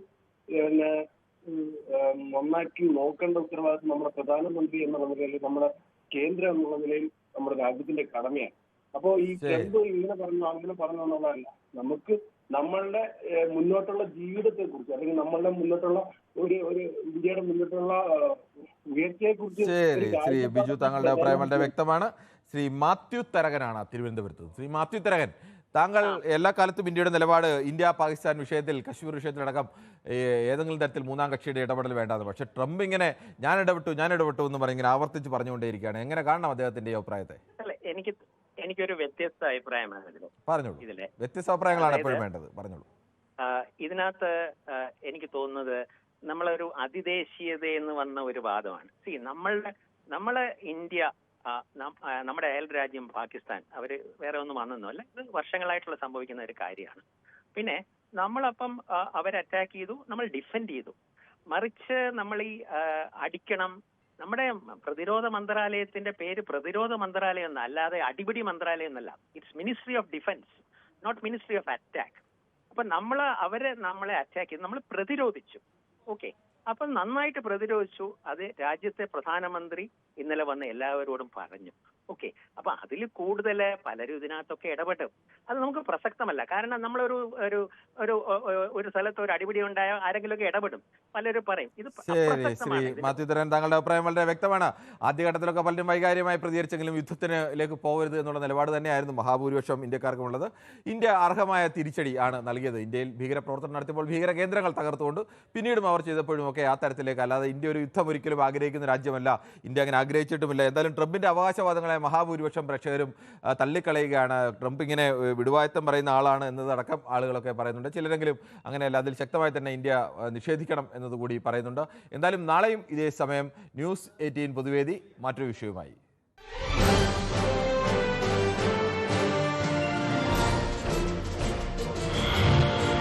നന്നാക്കി നോക്കേണ്ട ഉത്തരവാദിത്വം നമ്മുടെ പ്രധാനമന്ത്രി എന്നുള്ള നിലയിൽ നമ്മുടെ കേന്ദ്രം എന്നുള്ള നിലയിൽ നമ്മുടെ രാജ്യത്തിന്റെ കടമയാണ്. അപ്പോ ഈ ട്രംപ് ഇങ്ങനെ പറഞ്ഞു അങ്ങനെ പറഞ്ഞു എന്നുള്ളതല്ല, നമുക്ക് നമ്മളുടെ മുന്നോട്ടുള്ള ജീവിതത്തെ കുറിച്ച് അല്ലെങ്കിൽ നമ്മളുടെ മുന്നോട്ടുള്ള ഒരു ഇന്ത്യയുടെ മുന്നോട്ടുള്ള ഉയർച്ചയെ കുറിച്ച്. ശ്രീ ബിജു, താങ്കളുടെ അഭിപ്രായം വളരെ വ്യക്തമാണ്. ശ്രീ മാത്യു തരകനാണ് തിരുവനന്തപുരത്ത്. ശ്രീ മാത്യു തരകൻ, താങ്കൾ എല്ലാ കാലത്തും ഇന്ത്യയുടെ നിലപാട് ഇന്ത്യ പാകിസ്ഥാൻ വിഷയത്തിൽ കശ്മീർ വിഷയത്തിലടക്കം ഏതെങ്കിലും തരത്തിൽ മൂന്നാം കക്ഷിയുടെ ഇടപെടൽ വേണ്ടാതെ, പക്ഷെ ട്രംപ് ഇങ്ങനെ ഞാൻ ഇടപെട്ടു എന്ന് പറഞ്ഞ് ഇങ്ങനെ ആവർത്തിച്ച് പറഞ്ഞുകൊണ്ടേയിരിക്കുകയാണ്. എങ്ങനെ കാണണം അദ്ദേഹത്തിന്റെ അഭിപ്രായത്തെ? എനിക്കൊരു വ്യത്യസ്ത അഭിപ്രായമാണ് പറഞ്ഞോളൂ. വ്യത്യസ്ത അഭിപ്രായങ്ങളാണ് എപ്പോഴും വേണ്ടത്. പറഞ്ഞോളൂ. ഇതിനകത്ത് എനിക്ക് തോന്നുന്നത് നമ്മളൊരു അതിദേശീയത എന്ന് വന്ന ഒരു വാദമാണ്. നമ്മളെ ഇന്ത്യ നമ്മുടെ അയൽ രാജ്യം പാകിസ്ഥാൻ അവര് വേറെ ഒന്നും വന്നൊന്നുമല്ല. ഇത് വർഷങ്ങളായിട്ടുള്ള സംഭവിക്കുന്ന ഒരു കാര്യമാണ്. പിന്നെ നമ്മളപ്പം അവരെ അറ്റാക്ക് ചെയ്തു, നമ്മൾ ഡിഫെൻഡ് ചെയ്തു. മറിച്ച് നമ്മൾ ഈ അടിക്കണം, നമ്മുടെ പ്രതിരോധ മന്ത്രാലയത്തിന്റെ പേര് പ്രതിരോധ മന്ത്രാലയം എന്നല്ല, അല്ലാതെ അടിപിടി മന്ത്രാലയം എന്നല്ല. It's ministry of defence, not ministry of attack. അപ്പൊ നമ്മളെ അറ്റാക്ക് ചെയ്തു, നമ്മൾ പ്രതിരോധിച്ചു. ഓക്കെ, അപ്പം നന്നായിട്ട് പ്രതിരോധിച്ചു. അത് രാജ്യത്തെ പ്രധാനമന്ത്രി ഇന്നലെ വന്ന് എല്ലാവരോടും പറഞ്ഞു. ഓക്കെ, അപ്പൊ അതിൽ കൂടുതൽ പലരും ഇതിനകത്തൊക്കെ ഇടപെട്ടു. അത് നമുക്ക് പ്രസക്തമല്ല. കാരണം നമ്മളൊരു ഒരു ഒരു ഒരു സ്ഥലത്ത് ഒരു അടിപിടി ഉണ്ടായ ആരെങ്കിലുമൊക്കെ ഇടപെടും, പലരും പറയും ഇത് ശരി, ശ്രീ അപ്രസക്തമാണ്. മാത്യു തരൻ, താങ്കളുടെ അഭിപ്രായം വളരെ വ്യക്തമാണ്. ആദ്യഘട്ടത്തിലൊക്കെ പലരും വൈകാര്യമായി പ്രതികരിച്ചെങ്കിലും യുദ്ധത്തിലേക്ക് പോകരുത് എന്നുള്ള നിലപാട് തന്നെയായിരുന്നു മഹാഭൂരിപക്ഷം ഇന്ത്യക്കാർക്കുമുള്ളത്. ഇന്ത്യ അർഹമായ തിരിച്ചടി ആണ് നൽകിയത്. ഇന്ത്യയിൽ ഭീകരപ്രവർത്തനം നടത്തിയപ്പോൾ ഭീകര കേന്ദ്രങ്ങൾ തകർത്തുകൊണ്ട് പിന്നീടും അവർ ചെയ്തപ്പോഴും ഒക്കെ ആ തരത്തിലേക്ക്. അല്ലാതെ ഇന്ത്യ ഒരു യുദ്ധം ഒരിക്കലും ആഗ്രഹിക്കുന്ന രാജ്യമല്ല, ഇന്ത്യ അങ്ങനെ ആഗ്രഹിച്ചിട്ടുമില്ല. എന്തായാലും ട്രംപിന്റെ അവകാശവാദങ്ങളെ മഹാഭൂരിപക്ഷം പ്രേക്ഷകരും തള്ളിക്കളയുകയാണ്. ട്രംപ് ഇങ്ങനെ വിടുവായത്തം പറയുന്ന ആളാണ് എന്നതടക്കം ആളുകളൊക്കെ പറയുന്നുണ്ട്. ചിലരെങ്കിലും അങ്ങനെയല്ല, അതിൽ ശക്തമായി തന്നെ ഇന്ത്യ നിഷേധിക്കണം എന്നതുകൂടി പറയുന്നുണ്ട്. എന്തായാലും നാളെയും ഇതേ സമയം ന്യൂസ് 18 പൊതുവേദി മറ്റൊരു വിഷയവുമായി.